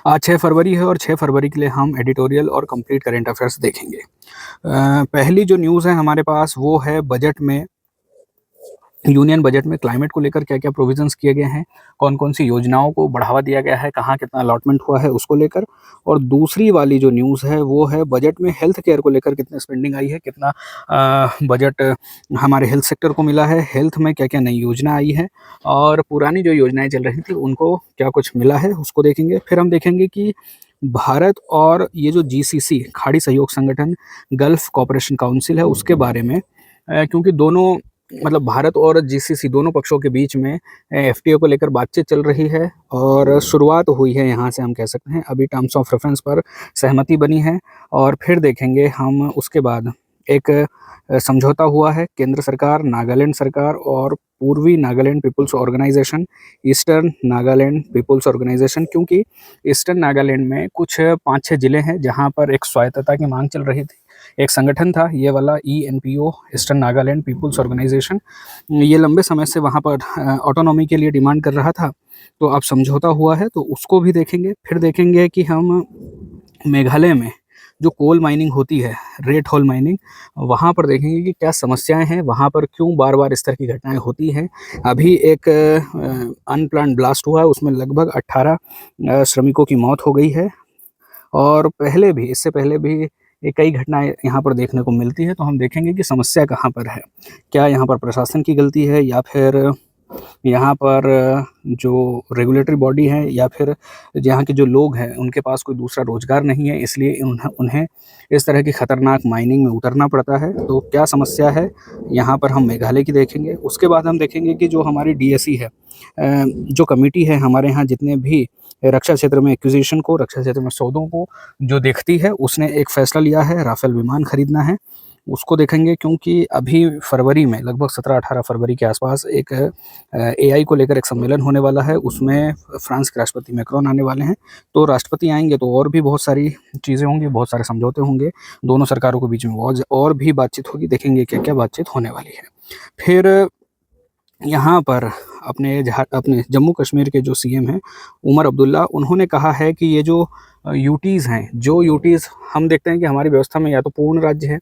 आज 6 फरवरी है और 6 फरवरी के लिए हम एडिटोरियल और कंप्लीट करंट अफेयर्स देखेंगे। पहली जो न्यूज़ है हमारे पास वो है बजट में, यूनियन बजट में क्लाइमेट को लेकर क्या-क्या प्रोविज़न्स किए गए हैं, कौन-कौन सी योजनाओं को बढ़ावा दिया गया है, कहाँ कितना अलॉटमेंट हुआ है उसको लेकर। और दूसरी वाली जो न्यूज़ है वो है बजट में हेल्थ केयर को लेकर कितनी स्पेंडिंग आई है, कितना बजट हमारे हेल्थ सेक्टर को मिला है, हेल्थ में क्या-क्या नई योजना आई है और पुरानी जो योजनाएँ चल रही थी उनको क्या कुछ मिला है उसको देखेंगे। फिर हम देखेंगे कि भारत और ये जो जीसीसी खाड़ी सहयोग संगठन, गल्फ कोऑपरेशन काउंसिल है उसके बारे में, क्योंकि दोनों मतलब भारत और जीसीसी दोनों पक्षों के बीच में एफटीए को लेकर बातचीत चल रही है और शुरुआत हुई है, यहाँ से हम कह सकते हैं। अभी टर्म्स ऑफ रेफरेंस पर सहमति बनी है और फिर देखेंगे हम उसके बाद एक समझौता हुआ है केंद्र सरकार, नागालैंड सरकार और पूर्वी Nagaland peoples organization, eastern Nagaland peoples organization, क्योंकि ईस्टर्न नागालैंड में कुछ 5-6 ज़िले हैं जहाँ पर एक स्वायत्तता की मांग चल रही थी। एक संगठन था ये वाला ENPO, eastern Nagaland peoples organisation, ये लंबे समय से वहाँ पर ऑटोनॉमी के लिए डिमांड कर रहा था, तो अब समझौता हुआ है तो उसको भी देखेंगे। फिर देखेंगे कि हम मेघालय में जो कोल माइनिंग होती है, रेड होल माइनिंग, वहाँ पर देखेंगे कि क्या समस्याएँ हैं, वहाँ पर क्यों बार-बार इस तरह की घटनाएँ होती हैं। अभी एक अनप्लान्ड ब्लास्ट हुआ है, उसमें लगभग 18 श्रमिकों की मौत हो गई है और पहले भी, इससे पहले भी ये कई घटनाएँ यहाँ पर देखने को मिलती हैं, तो हम देखेंगे कि समस्या कहाँ पर है। क्या यहाँ पर प्रशासन की गलती है या फिर यहाँ पर जो रेगुलेटरी बॉडी है या फिर यहाँ के जो लोग हैं उनके पास कोई दूसरा रोज़गार नहीं है, इसलिए उन्हें उन्हें इस तरह की खतरनाक माइनिंग में उतरना पड़ता है। तो क्या समस्या है, यहाँ पर हम मेघालय की देखेंगे। उसके बाद हम देखेंगे कि जो हमारी डीएसी है, जो कमेटी है हमारे यहाँ जितने भी रक्षा क्षेत्र में एक्विज़िशन को, रक्षा क्षेत्र में सौदों को जो देखती है, उसने एक फ़ैसला लिया है, राफ़ेल विमान खरीदना है। उसको देखेंगे क्योंकि अभी फरवरी में लगभग 17-18 फरवरी के आसपास एक एआई को लेकर एक सम्मेलन होने वाला है, उसमें फ्रांस के राष्ट्रपति मैक्रोन आने वाले हैं। तो राष्ट्रपति आएँगे तो और भी बहुत सारी चीज़ें होंगी, बहुत सारे समझौते होंगे, दोनों सरकारों के बीच में और भी बातचीत होगी, देखेंगे क्या-क्या बातचीत होने वाली है। फिर यहाँ पर अपने जम्मू कश्मीर के जो सीएम हैं, उमर अब्दुल्ला, उन्होंने कहा है कि ये जो यूटीज़ हैं, जो यूटीज़ हम देखते हैं कि हमारी व्यवस्था में या तो पूर्ण राज्य हैं,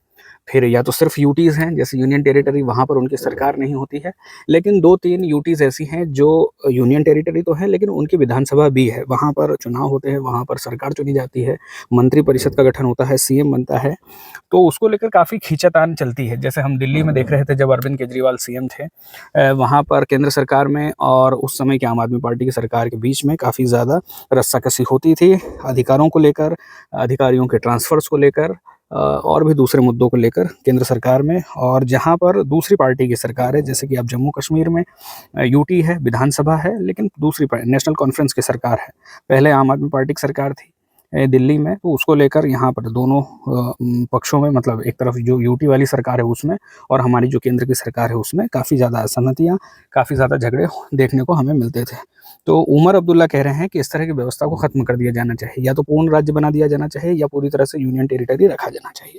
फिर या तो सिर्फ़ यूटीज़ हैं, जैसे यूनियन टेरिटरी, वहाँ पर उनकी सरकार नहीं होती है। लेकिन 2-3 यूटीज़ ऐसी हैं जो यूनियन टेरिटरी तो है लेकिन उनकी विधानसभा भी है, वहाँ पर चुनाव होते हैं, वहाँ पर सरकार चुनी जाती है, मंत्रिपरिषद का गठन होता है, सीएम बनता है। तो उसको लेकर काफ़ी खींचातान चलती है। जैसे हम दिल्ली में देख रहे थे जब अरविंद केजरीवाल सीएम थे, वहाँ पर केंद्र सरकार में और उस समय की आम आदमी पार्टी की सरकार के बीच में काफ़ी ज़्यादा रस्साकसी होती थी, अधिकारों को लेकर, अधिकारियों के ट्रांसफ़र्स को लेकर, और भी दूसरे मुद्दों को लेकर केंद्र सरकार में। और जहाँ पर दूसरी पार्टी की सरकार है, जैसे कि अब जम्मू कश्मीर में यूटी है, विधानसभा है, लेकिन दूसरी नेशनल कॉन्फ्रेंस की सरकार है। पहले आम आदमी पार्टी की सरकार थी दिल्ली में, तो उसको लेकर यहाँ पर दोनों पक्षों में, मतलब एक तरफ जो यूटी वाली सरकार है उसमें और हमारी जो केंद्र की सरकार है उसमें काफ़ी ज़्यादा असहमतियाँ, काफ़ी ज़्यादा झगड़े देखने को हमें मिलते थे। तो उमर अब्दुल्ला कह रहे हैं कि इस तरह की व्यवस्था को ख़त्म कर दिया जाना चाहिए, या तो पूर्ण राज्य बना दिया जाना चाहिए या पूरी तरह से यूनियन टेरिटरी रखा जाना चाहिए।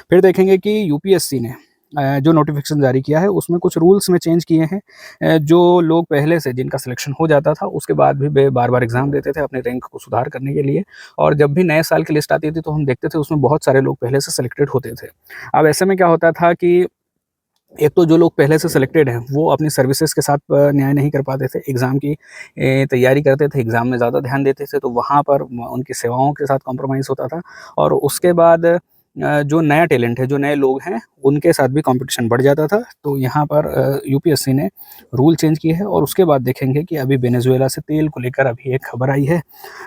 फिर देखेंगे कि यूपीएससी ने जो नोटिफ़िकेशन जारी किया है उसमें कुछ रूल्स में चेंज किए हैं। जो लोग पहले से जिनका सिलेक्शन हो जाता था उसके बाद भी वे बार-बार एग्ज़ाम देते थे अपने रैंक को सुधार करने के लिए, और जब भी नए साल की लिस्ट आती थी तो हम देखते थे उसमें बहुत सारे लोग पहले से सेलेक्टेड होते थे। अब ऐसे में क्या होता था कि एक तो जो लोग पहले से सिलेक्टेड हैं वो अपनी सर्विसेज़ के साथ न्याय नहीं कर पाते थे, एग्ज़ाम की तैयारी करते थे, एग्ज़ाम में ज़्यादा ध्यान देते थे, तो वहाँ पर उनकी सेवाओं के साथ कॉम्प्रोमाइज़ होता था। और उसके बाद जो नया टैलेंट है, जो नए लोग हैं, उनके साथ भी कॉम्पिटिशन बढ़ जाता था। तो यहाँ पर यूपीएससी ने रूल चेंज किए हैं। और उसके बाद देखेंगे कि अभी वेनेज़ुएला से तेल को लेकर अभी एक खबर आई है,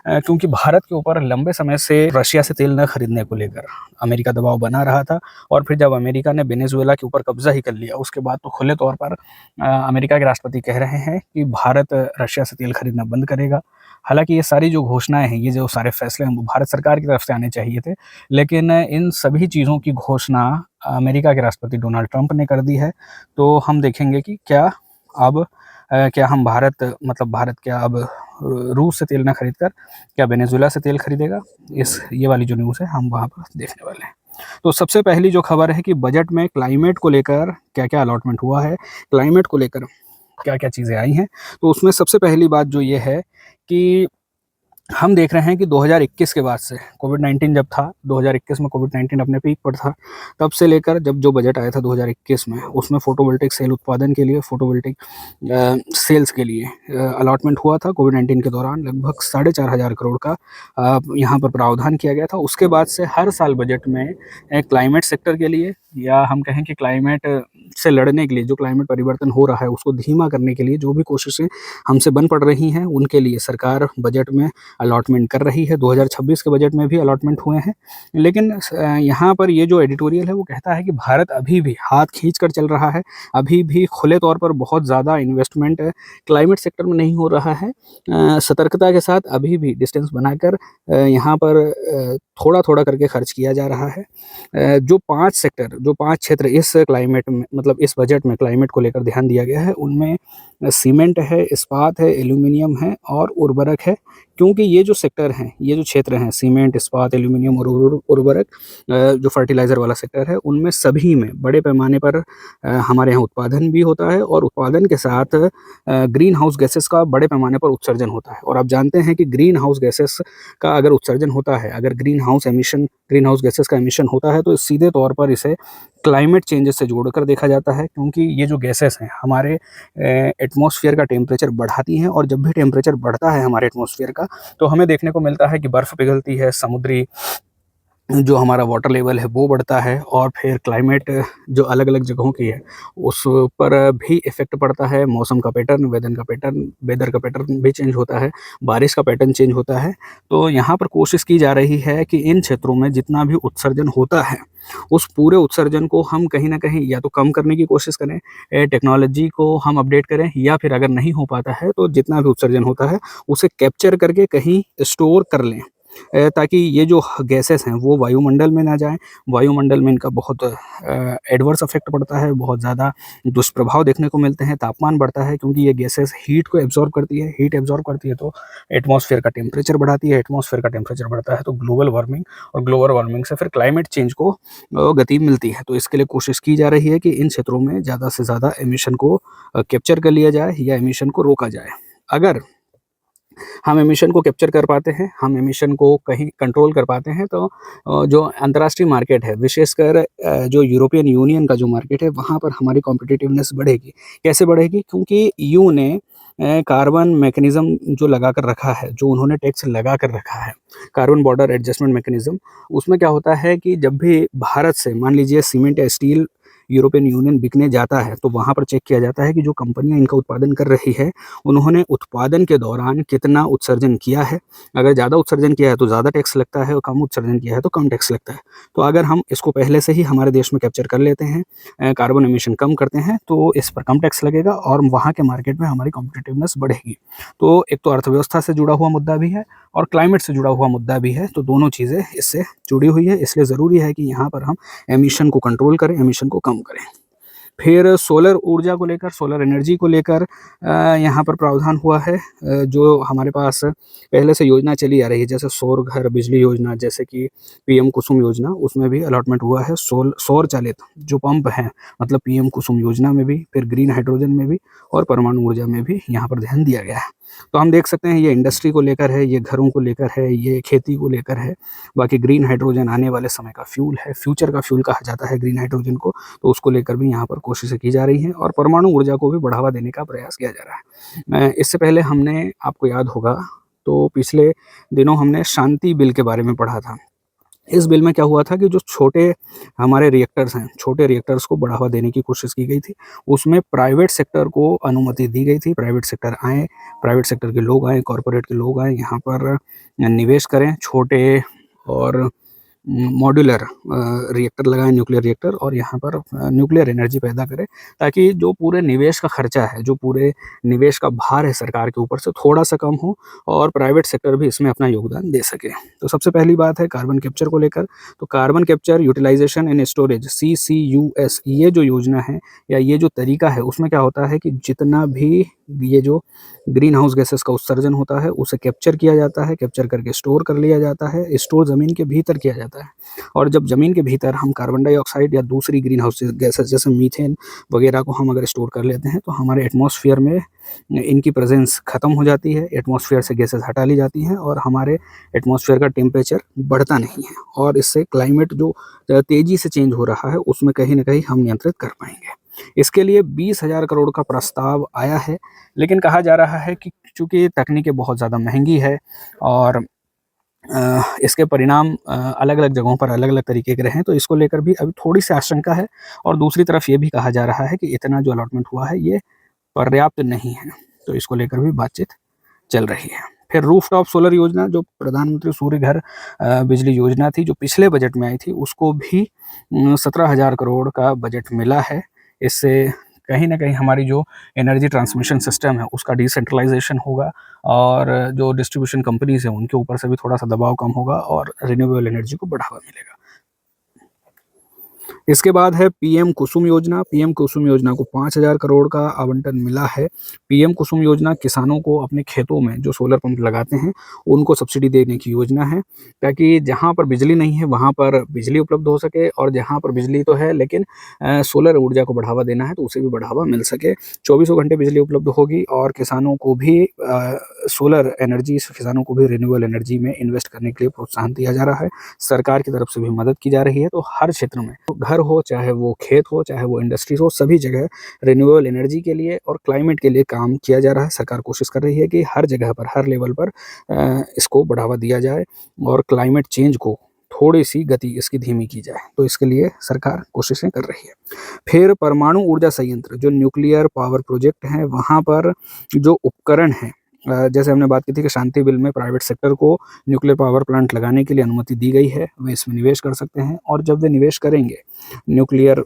क्योंकि भारत के ऊपर लंबे समय से रशिया से तेल न खरीदने को लेकर अमेरिका दबाव बना रहा था, और फिर जब अमेरिका ने वेनेज़ुएला के ऊपर कब्ज़ा ही कर लिया, उसके बाद तो खुले तौर पर अमेरिका के राष्ट्रपति कह रहे हैं कि भारत रशिया से तेल खरीदना बंद करेगा। हालाँकि ये सारी जो घोषणाएँ हैं, ये जो सारे फैसले हैं, वो भारत सरकार की तरफ से आने चाहिए थे, लेकिन इन सभी चीज़ों की घोषणा अमेरिका के राष्ट्रपति डोनाल्ड ट्रंप ने कर दी है। तो हम देखेंगे कि क्या अब क्या हम भारत क्या अब रूस से तेल ना खरीद कर क्या वेनेज़ुएला से तेल खरीदेगा? ये वाली जो न्यूज़ है हम वहाँ पर देखने वाले हैं। तो सबसे पहली जो खबर है कि बजट में क्लाइमेट को लेकर क्या-क्या अलॉटमेंट हुआ है, क्लाइमेट को लेकर क्या-क्या चीज़ें आई हैं। तो उसमें सबसे पहली बात जो ये है कि हम देख रहे हैं कि 2021 के बाद से कोविड-19 जब था, 2021 में कोविड-19 अपने पीक पर था, तब से लेकर जब जो बजट आया था 2021 में, उसमें फोटोवोल्टिक सेल उत्पादन के लिए, फोटोवोल्टिक सेल्स के लिए अलॉटमेंट हुआ था। कोविड-19 के दौरान लगभग 4,500 करोड़ का यहाँ पर प्रावधान किया गया था। उसके बाद से हर साल बजट में क्लाइमेट सेक्टर के लिए, या हम कहें कि क्लाइमेट से लड़ने के लिए, जो क्लाइमेट परिवर्तन हो रहा है उसको धीमा करने के लिए जो भी कोशिशें हमसे बन पड़ रही हैं, उनके लिए सरकार बजट में अलॉटमेंट कर रही है। 2026 के बजट में भी अलॉटमेंट हुए हैं। लेकिन यहाँ पर ये जो एडिटोरियल है वो कहता है कि भारत अभी भी हाथ खींच कर चल रहा है, अभी भी खुले तौर पर बहुत ज़्यादा इन्वेस्टमेंट क्लाइमेट सेक्टर में नहीं हो रहा है। सतर्कता के साथ अभी भी डिस्टेंस बनाकर यहाँ पर थोड़ा-थोड़ा करके खर्च किया जा रहा है। जो 5 सेक्टर, जो 5 क्षेत्र इस क्लाइमेट में, मतलब इस बजट में क्लाइमेट को लेकर ध्यान दिया गया है, उनमें सीमेंट है, इस्पात है, एल्यूमीनियम है और उर्वरक है। क्योंकि ये जो सेक्टर हैं, ये जो क्षेत्र हैं, सीमेंट, इस्पात, एल्यूमीनियम और उर्वरक, जो फर्टिलाइज़र वाला सेक्टर है, उनमें सभी में बड़े पैमाने पर हमारे यहाँ उत्पादन भी होता है और उत्पादन के साथ ग्रीन हाउस गैसेस का बड़े पैमाने पर उत्सर्जन होता है। और आप जानते हैं कि ग्रीन हाउस गैसेस का अगर उत्सर्जन होता है, अगर ग्रीन हाउस गैसेस का एमिशन होता है, तो सीधे तौर पर इसे क्लाइमेट चेंजेस से जोड़कर देखा जाता है, क्योंकि ये जो गैसेस हैं हमारे एटमॉस्फेयर का टेम्परेचर बढ़ाती हैं, और जब भी टेम्परेचर बढ़ता है हमारे एटमॉस्फेयर का, तो हमें देखने को मिलता है कि बर्फ़ पिघलती है, समुद्री जो हमारा वाटर लेवल है वो बढ़ता है, और फिर क्लाइमेट जो अलग-अलग जगहों की है उस पर भी इफ़ेक्ट पड़ता है। मौसम का पैटर्न, वेदर का पैटर्न भी चेंज होता है, बारिश का पैटर्न चेंज होता है। तो यहाँ पर कोशिश की जा रही है कि इन क्षेत्रों में जितना भी उत्सर्जन होता है, उस पूरे उत्सर्जन को हम कहीं न कहीं या तो कम करने की कोशिश करें, टेक्नोलॉजी को हम अपडेट करें, या फिर अगर नहीं हो पाता है तो जितना भी उत्सर्जन होता है उसे कैप्चर करके कहीं स्टोर कर लें, ताकि ये जो गैसेस हैं वो वायुमंडल में ना जाएँ। वायुमंडल में इनका बहुत एडवर्स इफ़ेक्ट पड़ता है, बहुत ज़्यादा दुष्प्रभाव देखने को मिलते हैं, तापमान बढ़ता है, क्योंकि ये गैसेस हीट को एब्ज़ॉर्ब करती है, हीट एब्ज़ॉर्ब करती है तो एटमॉस्फेयर का टेम्परेचर बढ़ाती है, एटमॉस्फेयर का टेम्परेचर बढ़ता है तो ग्लोबल वार्मिंग, और ग्लोबल वार्मिंग से फिर क्लाइमेट चेंज को गति मिलती है। तो इसके लिए कोशिश की जा रही है कि इन क्षेत्रों में ज़्यादा से ज़्यादा एमिशन को कैप्चर कर लिया जाए या एमिशन को रोका जाए। अगर हम एमिशन को कैप्चर कर पाते हैं, हम एमिशन को कहीं कंट्रोल कर पाते हैं, तो जो अंतर्राष्ट्रीय मार्केट है, विशेषकर जो यूरोपियन यूनियन का जो मार्केट है, वहाँ पर हमारी कॉम्पिटिटिवनेस बढ़ेगी। कैसे बढ़ेगी? क्योंकि ईयू ने कार्बन मैकेनिज़्म जो लगा कर रखा है, जो उन्होंने टैक्स लगा कर रखा है, कार्बन बॉर्डर एडजस्टमेंट मैकेनिज़्म, उसमें क्या होता है कि जब भी भारत से मान लीजिए सीमेंट या स्टील यूरोपियन यूनियन बिकने जाता है, तो वहाँ पर चेक किया जाता है कि जो कंपनियाँ इनका उत्पादन कर रही है, उन्होंने उत्पादन के दौरान कितना उत्सर्जन किया है। अगर ज़्यादा उत्सर्जन किया है तो ज़्यादा टैक्स लगता है, और कम उत्सर्जन किया है तो कम टैक्स लगता है। तो अगर हम इसको पहले से ही हमारे देश में कैप्चर कर लेते हैं, कार्बन एमिशन कम करते हैं, तो इस पर कम टैक्स लगेगा और वहाँ के मार्केट में हमारी कॉम्पिटिटिवनेस बढ़ेगी। तो एक तो अर्थव्यवस्था से जुड़ा हुआ मुद्दा भी है और क्लाइमेट से जुड़ा हुआ मुद्दा भी है, तो दोनों चीज़ें इससे जुड़ी हुई है। इसलिए ज़रूरी है कि यहाँ पर हम एमिशन को कंट्रोल करें, एमिशन को कम करें। फिर सोलर ऊर्जा को लेकर, सोलर एनर्जी को लेकर यहाँ पर प्रावधान हुआ है। जो हमारे पास पहले से योजना चली आ रही है, जैसे सौर घर बिजली योजना, जैसे कि पीएम कुसुम योजना, उसमें भी अलॉटमेंट हुआ है। सौर चालित जो पंप हैं, मतलब पीएम कुसुम योजना में भी, फिर ग्रीन हाइड्रोजन में भी और परमाणु ऊर्जा में भी यहाँ पर ध्यान दिया गया है। तो हम देख सकते हैं ये इंडस्ट्री को लेकर है, ये घरों को लेकर है, ये खेती को लेकर है। बाकी ग्रीन हाइड्रोजन आने वाले समय का फ्यूल है, फ्यूचर का फ्यूल कहा जाता है ग्रीन हाइड्रोजन को, तो उसको लेकर भी यहाँ पर कोशिशें की जा रही हैं और परमाणु ऊर्जा को भी बढ़ावा देने का प्रयास किया जा रहा है। इससे पहले हमने, आपको याद होगा, तो पिछले दिनों हमने शांति बिल के बारे में पढ़ा था। इस बिल में क्या हुआ था कि जो छोटे हमारे रिएक्टर्स हैं, छोटे रिएक्टर्स को बढ़ावा देने की कोशिश की गई थी। उसमें प्राइवेट सेक्टर को अनुमति दी गई थी, प्राइवेट सेक्टर आएँ, प्राइवेट सेक्टर के लोग आएँ, कॉर्पोरेट के लोग आएँ, यहाँ पर निवेश करें, छोटे और मॉड्यूलर रिएक्टर लगाएँ, न्यूक्लियर रिएक्टर, और यहाँ पर न्यूक्लियर एनर्जी पैदा करें, ताकि जो पूरे निवेश का खर्चा है, जो पूरे निवेश का भार है सरकार के ऊपर से, थोड़ा-सा कम हो और प्राइवेट सेक्टर भी इसमें अपना योगदान दे सके। तो सबसे पहली बात है कार्बन कैप्चर को लेकर, तो carbon capture, utilization and storage, CCUS, ये जो योजना है या ये जो तरीका है, उसमें क्या होता है कि जितना भी ये जो ग्रीन हाउस गैसेस का उत्सर्जन होता है, उसे कैप्चर किया जाता है, कैप्चर करके स्टोर कर लिया जाता है, स्टोर ज़मीन के भीतर किया जाता है। और जब ज़मीन के भीतर हम कार्बन डाइऑक्साइड या दूसरी ग्रीन हाउस गैसेस जैसे मीथेन वगैरह को हम अगर स्टोर कर लेते हैं, तो हमारे एटमॉस्फेयर में इनकी प्रेजेंस ख़त्म हो जाती है, एटमॉस्फेयर से गैसेस हटा ली जाती हैं और हमारे एटमॉस्फेयर का टेम्परेचर बढ़ता नहीं है, और इससे क्लाइमेट जो तेज़ी से चेंज हो रहा है उसमें कहीं न कहीं हम नियंत्रित कर पाएँगे। इसके लिए 20,000 करोड़ का प्रस्ताव आया है, लेकिन कहा जा रहा है कि चूँकि तकनीकें बहुत ज़्यादा महँगी है और इसके परिणाम अलग-अलग जगहों पर अलग-अलग तरीके के रहे हैं, तो इसको लेकर भी अभी थोड़ी-सी आशंका है। और दूसरी तरफ ये भी कहा जा रहा है कि इतना जो अलॉटमेंट हुआ है ये पर्याप्त नहीं है, तो इसको लेकर भी बातचीत चल रही है। फिर रूफटॉप सोलर योजना, जो प्रधानमंत्री सूर्य घर बिजली योजना थी, जो पिछले बजट में आई थी, उसको भी 17,000 करोड़ का बजट मिला है। इससे कहीं न कहीं हमारी जो एनर्जी ट्रांसमिशन सिस्टम है उसका डिसेंट्रलाइज़ेशन होगा, और जो डिस्ट्रीब्यूशन कंपनीज़ हैं उनके ऊपर से भी थोड़ा-सा दबाव कम होगा और रिन्यूएबल एनर्जी को बढ़ावा मिलेगा। इसके बाद है पीएम कुसुम योजना। पीएम कुसुम योजना को 5,000 करोड़ का आवंटन मिला है। पीएम कुसुम योजना किसानों को अपने खेतों में जो सोलर पंप लगाते हैं, उनको सब्सिडी देने की योजना है, ताकि जहाँ पर बिजली नहीं है, वहाँ पर बिजली उपलब्ध हो सके, और जहाँ पर बिजली तो है लेकिन सोलर ऊर्जा को बढ़ावा देना है, तो उसे भी बढ़ावा मिल सके। चौबीसों घंटे बिजली उपलब्ध होगी, और किसानों को भी सोलर एनर्जी, किसानों को भी रिन्यूएबल एनर्जी में इन्वेस्ट करने के लिए प्रोत्साहन दिया जा रहा है। सरकार की तरफ से भी मदद की जा रही है। तो हर क्षेत्र में, तो घर हो, चाहे वो खेत हो, चाहे वो इंडस्ट्रीज हो, सभी जगह रिन्यूएबल एनर्जी के लिए और क्लाइमेट के लिए काम किया जा रहा है। सरकार कोशिश कर रही है कि हर जगह पर, हर लेवल पर इसको बढ़ावा दिया जाए और क्लाइमेट चेंज को थोड़ी-सी गति इसकी धीमी की जाए। तो इसके लिए सरकार कोशिशें कर रही है। फिर परमाणु ऊर्जा संयंत्र, जो न्यूक्लियर पावर प्रोजेक्ट हैं, वहाँ पर जो उपकरण हैं, जैसे हमने बात की थी कि शांति बिल में प्राइवेट सेक्टर को न्यूक्लियर पावर प्लांट लगाने के लिए अनुमति दी गई है, वे इसमें निवेश कर सकते हैं, और जब वे निवेश करेंगे, न्यूक्लियर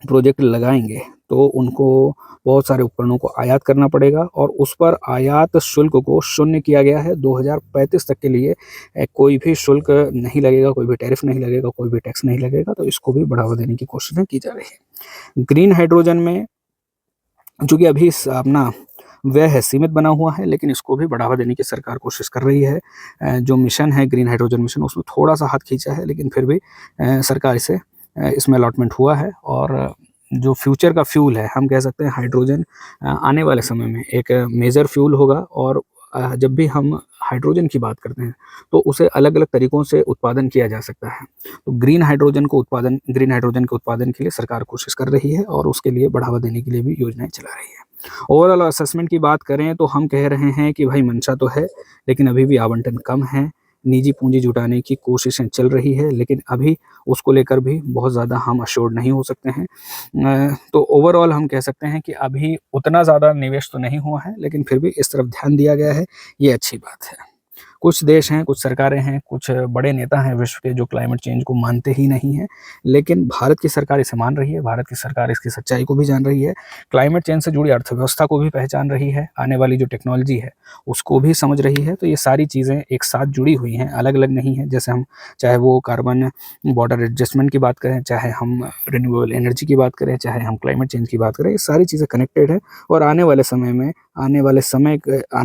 प्रोजेक्ट लगाएँगे, तो उनको बहुत सारे उपकरणों को आयात करना पड़ेगा, और उस पर आयात शुल्क को शून्य किया गया है। 2035 तक के लिए कोई भी शुल्क नहीं लगेगा, कोई भी टैरिफ नहीं लगेगा, कोई भी टैक्स नहीं लगेगा, तो इसको भी बढ़ावा देने की कोशिशें की जा रही है। ग्रीन हाइड्रोजन में चूँकि अभी अपना व्यय है सीमित बना हुआ है, लेकिन इसको भी बढ़ावा देने की सरकार कोशिश कर रही है। जो मिशन है ग्रीन हाइड्रोजन मिशन, उसमें थोड़ा-सा हाथ खींचा है, लेकिन फिर भी सरकार इसे इसमें अलॉटमेंट हुआ है, और जो फ्यूचर का फ्यूल है, हम कह सकते हैं हाइड्रोजन आने वाले समय में एक मेजर फ्यूल होगा। और जब भी हम हाइड्रोजन की बात करते हैं, तो उसे अलग-अलग तरीकों से उत्पादन किया जा सकता है। तो ग्रीन हाइड्रोजन के उत्पादन के लिए सरकार कोशिश कर रही है, और उसके लिए बढ़ावा देने के लिए भी योजनाएँ चला रही है। ओवरऑल असेसमेंट की बात करें तो हम कह रहे हैं कि भाई मंशा तो है, लेकिन अभी भी आवंटन कम है। निजी पूँजी जुटाने की कोशिशें चल रही है, लेकिन अभी उसको लेकर भी बहुत ज़्यादा हम एश्योर्ड नहीं हो सकते हैं। तो ओवरऑल हम कह सकते हैं कि अभी उतना ज़्यादा निवेश तो नहीं हुआ है, लेकिन फिर भी इस तरफ ध्यान दिया गया है, ये अच्छी बात है। कुछ देश हैं, कुछ सरकारें हैं, कुछ बड़े नेता हैं विश्व के, जो क्लाइमेट चेंज को मानते ही नहीं हैं, लेकिन भारत की सरकार इसे मान रही है, भारत की सरकार इसकी सच्चाई को भी जान रही है, क्लाइमेट चेंज से जुड़ी अर्थव्यवस्था को भी पहचान रही है, आने वाली जो टेक्नोलॉजी है, उसको भी समझ रही है। तो ये सारी चीज़ें एक साथ जुड़ी हुई हैं, अलग-अलग नहीं हैं। जैसे हम, चाहे वो कार्बन बॉर्डर एडजस्टमेंट की बात करें, चाहे हम रिन्यूएबल एनर्जी की बात करें, चाहे हम क्लाइमेट चेंज की बात करें, ये सारी चीज़ें कनेक्टेड हैं, और आने वाले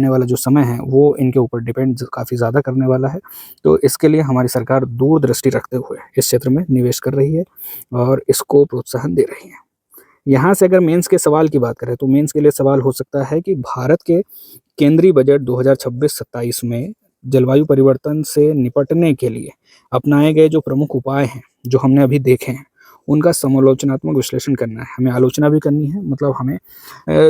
वाला जो समय है, वो इनके ऊपर डिपेंड काफ़ी ज़्यादा करने वाला है। तो इसके लिए हमारी सरकार दूरदृष्टि रखते हुए इस क्षेत्र में निवेश कर रही है, और इसको प्रोत्साहन दे रही है। यहाँ से अगर मेंस के सवाल की बात करें, तो मेंस के लिए सवाल हो सकता है कि भारत के केंद्रीय बजट 2026-27 में जलवायु परिवर्तन से निपटने के लिए अपनाए गए जो प्रमुख उपाय हैं, जो हमने अभी देखे हैं, उनका समालोचनात्मक विश्लेषण करना है। हमें आलोचना भी करनी है, मतलब हमें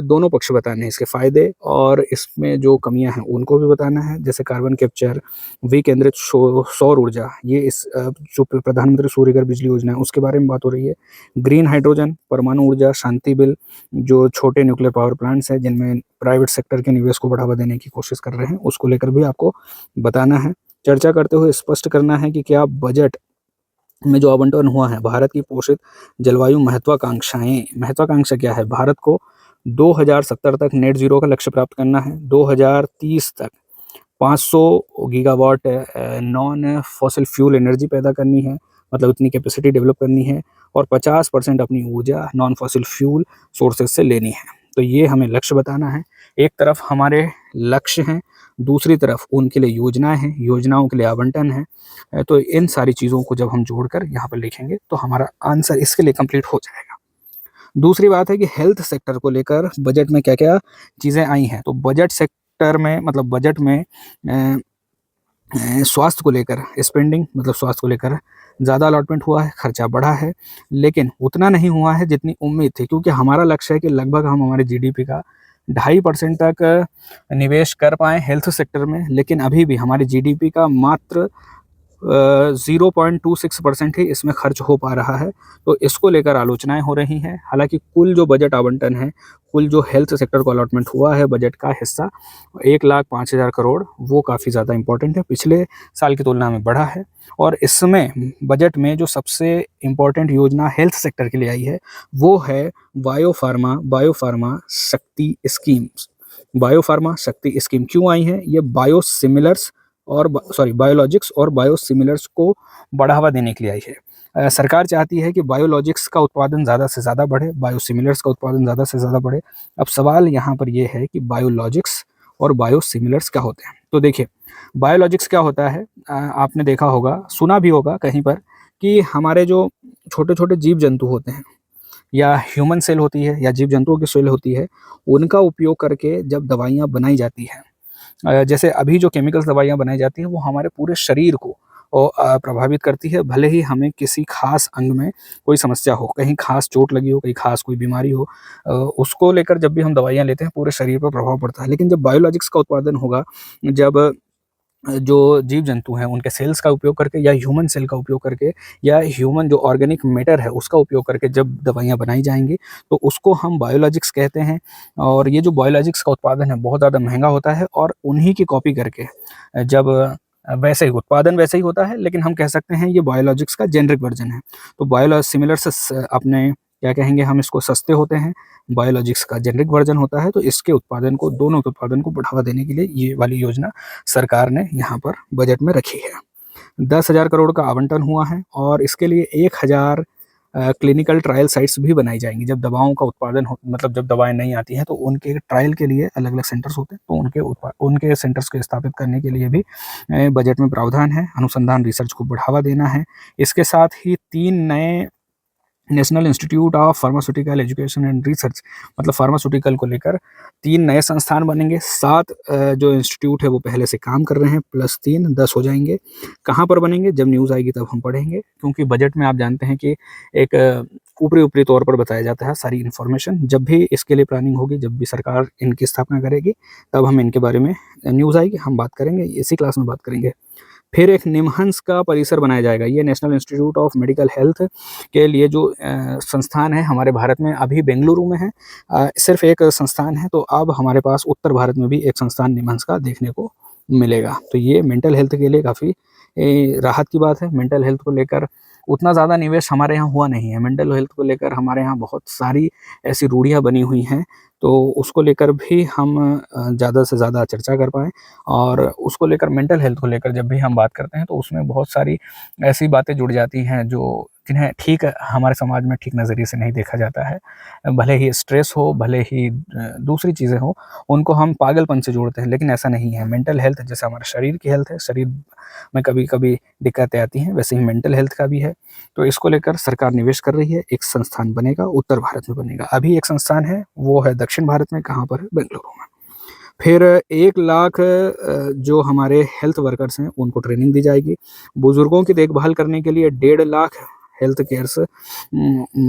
दोनों पक्ष बताने हैं, इसके फ़ायदे और इसमें जो कमियाँ हैं उनको भी बताना है। जैसे कार्बन कैप्चर, विकेंद्रित सौर ऊर्जा, ये इस जो प्रधानमंत्री सूर्य घर बिजली योजना है उसके बारे में बात हो रही है। ग्रीन हाइड्रोजन, परमाणु ऊर्जा, शांति बिल, जो छोटे न्यूक्लियर पावर प्लांट्स हैं जिनमें प्राइवेट सेक्टर के निवेश को बढ़ावा देने की कोशिश कर रहे हैं, उसको लेकर भी आपको बताना है। चर्चा करते हुए स्पष्ट करना है कि क्या बजट में जो आवंटन हुआ है, भारत की पोषित जलवायु महत्वाकांक्षा क्या है? भारत को 2070 तक नेट ज़ीरो का लक्ष्य प्राप्त करना है। 2030 तक 500 gigawatt non fossil fuel energy पैदा करनी है, मतलब इतनी कैपेसिटी डेवलप करनी है, और 50% अपनी ऊर्जा नॉन फॉसिल फ्यूल सोर्सेज से लेनी है। तो ये हमें लक्ष्य बताना है। एक तरफ हमारे लक्ष्य हैं, दूसरी तरफ उनके लिए योजनाएँ हैं, योजनाओं के लिए आवंटन है। तो इन सारी चीज़ों को जब हम जोड़कर यहाँ पर लिखेंगे तो हमारा आंसर इसके लिए कंप्लीट हो जाएगा। दूसरी बात है कि हेल्थ सेक्टर को लेकर बजट में क्या-क्या चीज़ें आई हैं। तो बजट सेक्टर में मतलब बजट में अ स्वास्थ्य को लेकर स्पेंडिंग मतलब स्वास्थ्य को लेकर ज़्यादा अलॉटमेंट हुआ है, खर्चा बढ़ा है, लेकिन उतना नहीं हुआ है जितनी उम्मीद थी, क्योंकि हमारा लक्ष्य है कि लगभग हम हमारे जीडीपी का 2.5% तक निवेश कर पाएँ हेल्थ सेक्टर में, लेकिन अभी भी हमारे जीडीपी का मात्र 0.26% ही इसमें खर्च हो पा रहा है। तो इसको लेकर आलोचनाएँ हो रही हैं। हालाँकि कुल जो बजट आवंटन है, कुल जो हेल्थ सेक्टर को अलॉटमेंट हुआ है बजट का हिस्सा 1,05,000 करोड़, वो काफ़ी ज़्यादा इम्पोर्टेंट है, पिछले साल की तुलना में बढ़ा है। और इसमें बजट में जो सबसे इम्पोर्टेंट योजना हेल्थ सेक्टर के लिए आई है, वो है बायोफ़ार्मा शक्ति स्कीम्स। बायोफ़ार्मा शक्ति स्कीम क्यों आई है? ये बायोसिमिलर्स और बायोलॉजिक्स और बायोसिमिलर्स को बढ़ावा देने के लिए आई है। सरकार चाहती है कि बायोलॉजिक्स का उत्पादन ज़्यादा से ज़्यादा बढ़े, बायोसिमिलर्स का उत्पादन ज़्यादा से ज़्यादा बढ़े। अब सवाल यहाँ पर ये है कि बायोलॉजिक्स और बायोसिमिलर्स क्या होते हैं? तो देखिए, बायोलॉजिक्स क्या होता है, आपने देखा होगा, सुना भी होगा कहीं पर कि हमारे जो छोटे-छोटे जीव-जंतु होते हैं या ह्यूमन सेल होती है या जीव-जंतुओं की सेल होती है, उनका उपयोग करके जब दवाइयाँ बनाई जाती हैं, जैसे अभी जो केमिकल्स दवाइयाँ बनाई जाती हैं, वो हमारे पूरे शरीर को प्रभावित करती है, भले ही हमें किसी खास अंग में कोई समस्या हो, कहीं खास चोट लगी हो, कहीं खास कोई बीमारी हो, उसको लेकर जब भी हम दवाइयाँ लेते हैं, पूरे शरीर पर प्रभाव पड़ता है। लेकिन जब बायोलॉजिक्स का उत्पादन होगा, जब जो जीव-जंतु हैं, उनके सेल्स का उपयोग करके या ह्यूमन सेल का उपयोग करके या ह्यूमन जो ऑर्गेनिक मैटर है, उसका उपयोग करके जब दवाइयाँ बनाई जाएँगी, तो उसको हम बायोलॉजिक्स कहते हैं। और ये जो बायोलॉजिक्स का उत्पादन है, बहुत ज़्यादा महँगा होता है और उन्हीं की कॉपी करके जब वैसे ही उत्पादन वैसे ही होता है, लेकिन हम कह सकते हैं ये बायोलॉजिक्स का जेनेरिक वर्ज़न है। तो सिमिलर से अपने क्या कहेंगे हम इसको, सस्ते होते हैं, बायोलॉजिक्स का जेनेरिक वर्ज़न होता है, तो इसके उत्पादन को, दोनों के उत्पादन को बढ़ावा देने के लिए ये वाली योजना सरकार ने यहाँ पर बजट में रखी है। 10,000 करोड़ का आवंटन हुआ है और इसके लिए 1,000 क्लिनिकल ट्रायल साइट्स भी बनाई जाएँगी। जब दवाओं का उत्पादन हो, मतलब जब दवाएँ नहीं आती हैं, तो उनके ट्रायल के लिए अलग-अलग सेंटर्स होते हैं, तो उनके सेंटर्स को स्थापित करने के लिए भी बजट में प्रावधान है। अनुसंधान रिसर्च को बढ़ावा देना है। इसके साथ ही 3 नए national institute of pharmaceutical education and research, मतलब फार्मास्यूटिकल को लेकर 3 नए संस्थान बनेंगे। 7 जो इंस्टीट्यूट है वो पहले से काम कर रहे हैं, प्लस 3 10 हो जाएँगे। कहाँ पर बनेंगे? जब न्यूज़ आएगी तब हम पढ़ेंगे, क्योंकि बजट में आप जानते हैं कि एक ऊपरी-ऊपरी तौर पर बताया जाता है सारी इन्फॉर्मेशन। जब भी इसके लिए प्लानिंग होगी, जब भी सरकार इनकी स्थापना करेगी, तब हम इनके बारे में न्यूज़ आएगी, हम बात करेंगे, इसी क्लास में बात करेंगे। फिर एक निमहंस का परिसर बनाया जाएगा। ये national institute of medical health के लिए जो संस्थान है हमारे भारत में, अभी बेंगलुरु में है, सिर्फ़ एक संस्थान है, तो अब हमारे पास उत्तर भारत में भी एक संस्थान निमहंस का देखने को मिलेगा। तो ये मेंटल हेल्थ के लिए काफ़ी राहत की बात है। मेंटल हेल्थ को लेकर उतना ज़्यादा निवेश हमारे यहाँ हुआ नहीं है। मेंटल हेल्थ को लेकर हमारे यहाँ बहुत सारी ऐसी रूढ़ियाँ बनी हुई हैं, तो उसको लेकर भी हम ज़्यादा से ज़्यादा चर्चा कर पाएँ। और उसको लेकर, मेंटल हेल्थ को लेकर जब भी हम बात करते हैं, तो उसमें बहुत सारी ऐसी बातें जुड़ जाती हैं जो जिन्हें ठीक हमारे समाज में ठीक नज़रिए से नहीं देखा जाता है। भले ही स्ट्रेस हो, भले ही दूसरी चीज़ें हों, उनको हम पागलपन से जोड़ते हैं, लेकिन ऐसा नहीं है। मेंटल हेल्थ जैसे हमारे शरीर की हेल्थ है, शरीर में कभी-कभी दिक्कतें आती हैं, वैसे ही मेंटल हेल्थ का भी है। तो इसको लेकर सरकार निवेश कर रही है। एक संस्थान बनेगा, उत्तर भारत में बनेगा। अभी एक संस्थान है, वो है दक्षिण भारत में, कहाँ पर है? बेंगलुरु में। फिर 1 लाख जो हमारे हेल्थ वर्कर्स हैं, उनको ट्रेनिंग दी जाएगी। बुज़ुर्गों की देखभाल करने के लिए 1.5 लाख हेल्थ केयर्स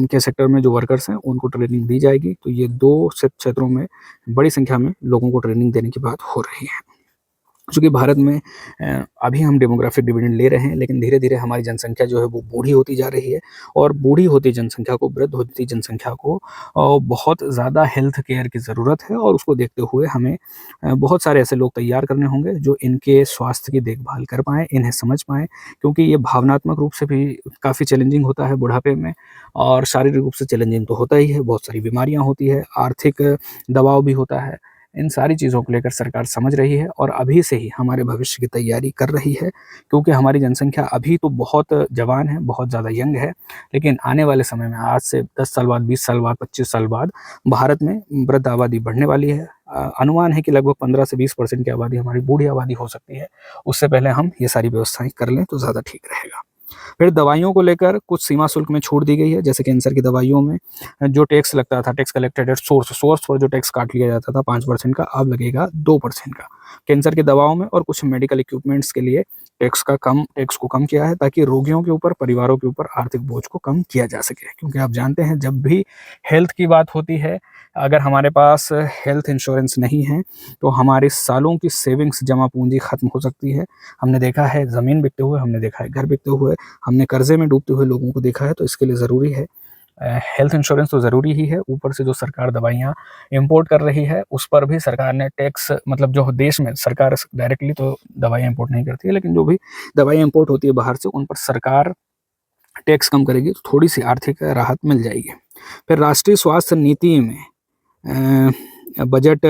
के सेक्टर में जो वर्कर्स हैं, उनको ट्रेनिंग दी जाएगी। तो ये 2 क्षेत्रों में बड़ी संख्या में लोगों को ट्रेनिंग देने की बात हो रही है। चूँकि भारत में अभी हम डेमोग्राफिक डिविडेंड ले रहे हैं, लेकिन धीरे-धीरे हमारी जनसंख्या जो है वो बूढ़ी होती जा रही है, और बूढ़ी होती जनसंख्या को, वृद्ध होती जनसंख्या को बहुत ज़्यादा हेल्थ केयर की ज़रूरत है, और उसको देखते हुए हमें बहुत सारे ऐसे लोग तैयार करने होंगे जो इनके स्वास्थ्य की देखभाल कर पाएँ, इन्हें समझ पाएँ, क्योंकि ये भावनात्मक रूप से भी काफ़ी चैलेंजिंग होता है बुढ़ापे में, और शारीरिक रूप से चैलेंजिंग तो होता ही है, बहुत सारी बीमारियाँ होती हैं, आर्थिक दबाव भी होता है। इन सारी चीज़ों को लेकर सरकार समझ रही है और अभी से ही हमारे भविष्य की तैयारी कर रही है, क्योंकि हमारी जनसंख्या अभी तो बहुत जवान है, बहुत ज़्यादा यंग है, लेकिन आने वाले समय में आज से 10 साल बाद, 20 साल बाद, 25 साल बाद भारत में वृद्ध आबादी बढ़ने वाली है। अनुमान है कि लगभग 15 से 20% की आबादी हमारी बूढ़ी आबादी हो सकती है। उससे पहले हम ये सारी व्यवस्थाएं कर लें तो ज़्यादा ठीक रहेगा। फिर दवाइयों को लेकर कुछ सीमा शुल्क में छूट दी गई है, जैसे कैंसर की दवाइयों में जो टैक्स लगता था, टैक्स कलेक्टेड एट सोर्स पर जो टैक्स काट लिया जाता था 5% का, अब लगेगा 2% का। कैंसर की दवाओं में और कुछ मेडिकल इक्विपमेंट्स के लिए टैक्स को कम किया है, ताकि रोगियों के ऊपर, परिवारों के ऊपर आर्थिक बोझ को कम किया जा सके। क्योंकि आप जानते हैं, जब भी हेल्थ की बात होती है, अगर हमारे पास हेल्थ इंश्योरेंस नहीं है तो हमारी सालों की सेविंग्स, जमा पूंजी खत्म हो सकती है। हमने देखा है ज़मीन बिकते हुए, हमने देखा है घर बिकते हुए, हमने कर्जे में डूबते हुए लोगों को देखा है। तो इसके लिए ज़रूरी है हेल्थ इंश्योरेंस, तो ज़रूरी ही है। ऊपर से जो सरकार दवाइयाँ इंपोर्ट कर रही है, उस पर भी सरकार ने टैक्स, मतलब जो देश में सरकार डायरेक्टली तो दवाइयाँ इंपोर्ट नहीं करती है, लेकिन जो भी दवाइयाँ इंपोर्ट होती है बाहर से, उन पर सरकार टैक्स कम करेगी तो थोड़ी सी आर्थिक राहत मिल जाएगी। फिर राष्ट्रीय स्वास्थ्य नीति में बजट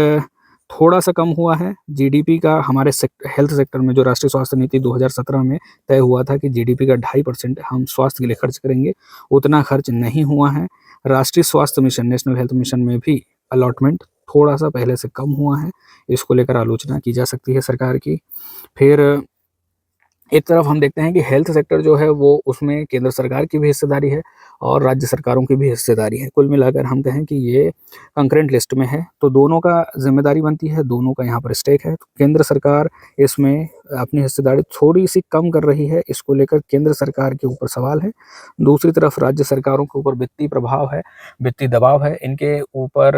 थोड़ा सा कम हुआ है। जीडीपी का हमारे हेल्थ सेक्टर में जो राष्ट्रीय स्वास्थ्य नीति 2017 में तय हुआ था कि जीडीपी का 2.5% हम स्वास्थ्य के लिए खर्च करेंगे, उतना खर्च नहीं हुआ है। राष्ट्रीय स्वास्थ्य मिशन, नेशनल हेल्थ मिशन में भी अलॉटमेंट थोड़ा सा पहले से कम हुआ है। इसको लेकर आलोचना की जा सकती है सरकार की। फिर एक तरफ हम देखते हैं कि हेल्थ सेक्टर जो है वो, उसमें केंद्र सरकार की भी हिस्सेदारी है और राज्य सरकारों की भी हिस्सेदारी है। कुल मिलाकर हम कहें कि ये कंकरेंट लिस्ट में है, तो दोनों का जिम्मेदारी बनती है, दोनों का यहाँ पर स्टेक है। तो केंद्र सरकार इसमें अपनी हिस्सेदारी थोड़ी सी कम कर रही है, इसको लेकर केंद्र सरकार के ऊपर सवाल है। दूसरी तरफ राज्य सरकारों के ऊपर वित्तीय प्रभाव है, वित्तीय दबाव है, इनके ऊपर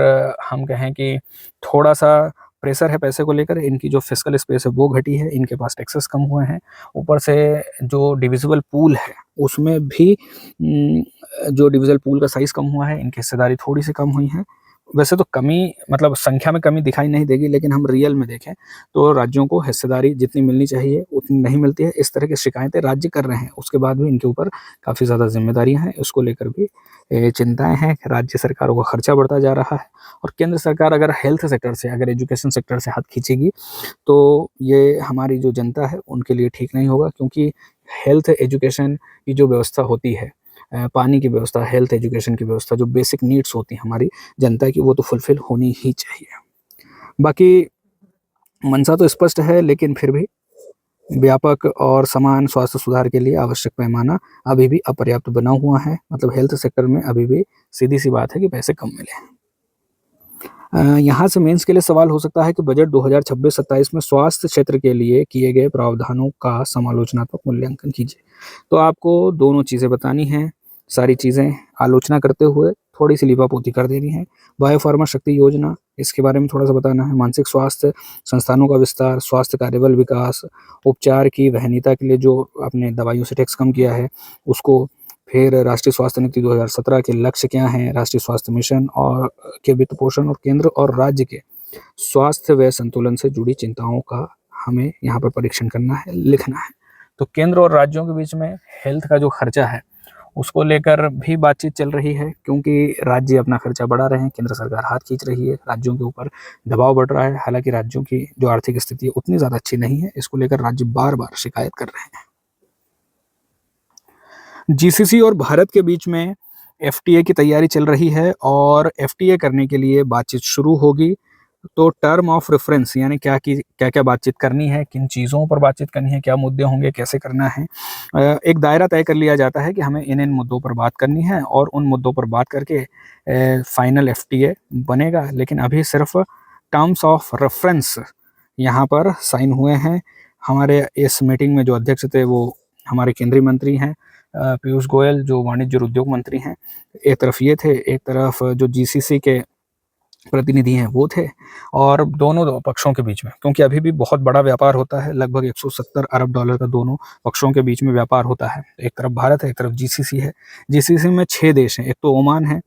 हम कहें कि थोड़ा सा प्रेशर है पैसे को लेकर। इनकी जो फिस्कल स्पेस है वो घटी है, इनके पास टैक्सेस कम हुए हैं। ऊपर से जो डिविजिबल पूल है, उसमें भी जो डिविजिबल पूल का साइज़ कम हुआ है, इनकी हिस्सेदारी थोड़ी सी कम हुई है। वैसे तो कमी, मतलब संख्या में कमी दिखाई नहीं देगी, लेकिन हम रियल में देखें तो राज्यों को हिस्सेदारी जितनी मिलनी चाहिए उतनी नहीं मिलती है। इस तरह की शिकायतें राज्य कर रहे हैं, उसके बाद भी इनके ऊपर काफ़ी ज़्यादा जिम्मेदारियां हैं। इसको लेकर भी चिंताएं हैं कि राज्य सरकारों का खर्चा बढ़ता जा रहा है। और केंद्र सरकार अगर हेल्थ सेक्टर से, अगर एजुकेशन सेक्टर से हाथ खींचेगी तो ये हमारी जो जनता है उनके लिए ठीक नहीं होगा। क्योंकि हेल्थ एजुकेशन की जो व्यवस्था होती है, पानी की व्यवस्था, हेल्थ एजुकेशन की व्यवस्था, जो बेसिक नीड्स होती हैं हमारी जनता की, वो तो फुलफिल होनी ही चाहिए। बाकी मंशा तो स्पष्ट है, लेकिन फिर भी व्यापक और समान स्वास्थ्य सुधार के लिए आवश्यक पैमाना अभी भी अपर्याप्त बना हुआ है। मतलब हेल्थ सेक्टर में अभी भी सीधी सी बात है कि पैसे कम मिले। यहाँ से मेंस के लिए सवाल हो सकता है कि बजट 2026-27 में स्वास्थ्य क्षेत्र के लिए किए गए प्रावधानों का समालोचनात्मक मूल्यांकन कीजिए। तो आपको दोनों चीज़ें बतानी हैं, सारी चीज़ें आलोचना करते हुए थोड़ी सी लीपापोती कर देनी है। बायोफार्मा शक्ति योजना, इसके बारे में थोड़ा सा बताना है। मानसिक स्वास्थ्य संस्थानों का विस्तार, स्वास्थ्य कार्यबल विकास, उपचार की वहनीयता के लिए जो आपने दवाइयों से टैक्स कम किया है उसको। फिर राष्ट्रीय स्वास्थ्य नीति 2017 के लक्ष्य क्या हैं, राष्ट्रीय स्वास्थ्य मिशन और के वित्त पोषण, और केंद्र और राज्य के स्वास्थ्य व संतुलन से जुड़ी चिंताओं का हमें यहाँ पर परीक्षण करना है, लिखना है। तो केंद्र और राज्यों के बीच में हेल्थ का जो खर्चा है उसको लेकर भी बातचीत चल रही है, क्योंकि राज्य अपना खर्चा बढ़ा रहे हैं, केंद्र सरकार हाथ खींच रही है, राज्यों के ऊपर दबाव बढ़ रहा है। हालांकि राज्यों की जो आर्थिक स्थिति है उतनी ज़्यादा अच्छी नहीं है, इसको लेकर राज्य बार बार शिकायत कर रहे हैं। जीसीसी और भारत के बीच में एफटीए की तैयारी चल रही है और एफटीए करने के लिए बातचीत शुरू होगी। तो टर्म ऑफ रेफरेंस, यानी क्या क्या बातचीत करनी है, किन चीज़ों पर बातचीत करनी है, क्या मुद्दे होंगे, कैसे करना है, एक दायरा तय कर लिया जाता है कि हमें इन मुद्दों पर बात करनी है और उन मुद्दों पर बात करके फाइनल एफटीए बनेगा। लेकिन अभी सिर्फ टर्म्स ऑफ रेफरेंस यहाँ पर साइन हुए हैं। हमारे इस मीटिंग में जो अध्यक्ष थे वो हमारे केंद्रीय मंत्री हैं पीयूष गोयल, जो वाणिज्य और उद्योग मंत्री हैं। एक तरफ ये थे, एक तरफ जो जीसीसी के प्रतिनिधि हैं वो थे। और दोनों पक्षों के बीच में, क्योंकि अभी भी बहुत बड़ा व्यापार होता है, लगभग 170 अरब डॉलर का दोनों पक्षों के बीच में व्यापार होता है। एक तरफ भारत है, एक तरफ जीसीसी है। जीसीसी में 6 देश हैं, एक तो ओमान है,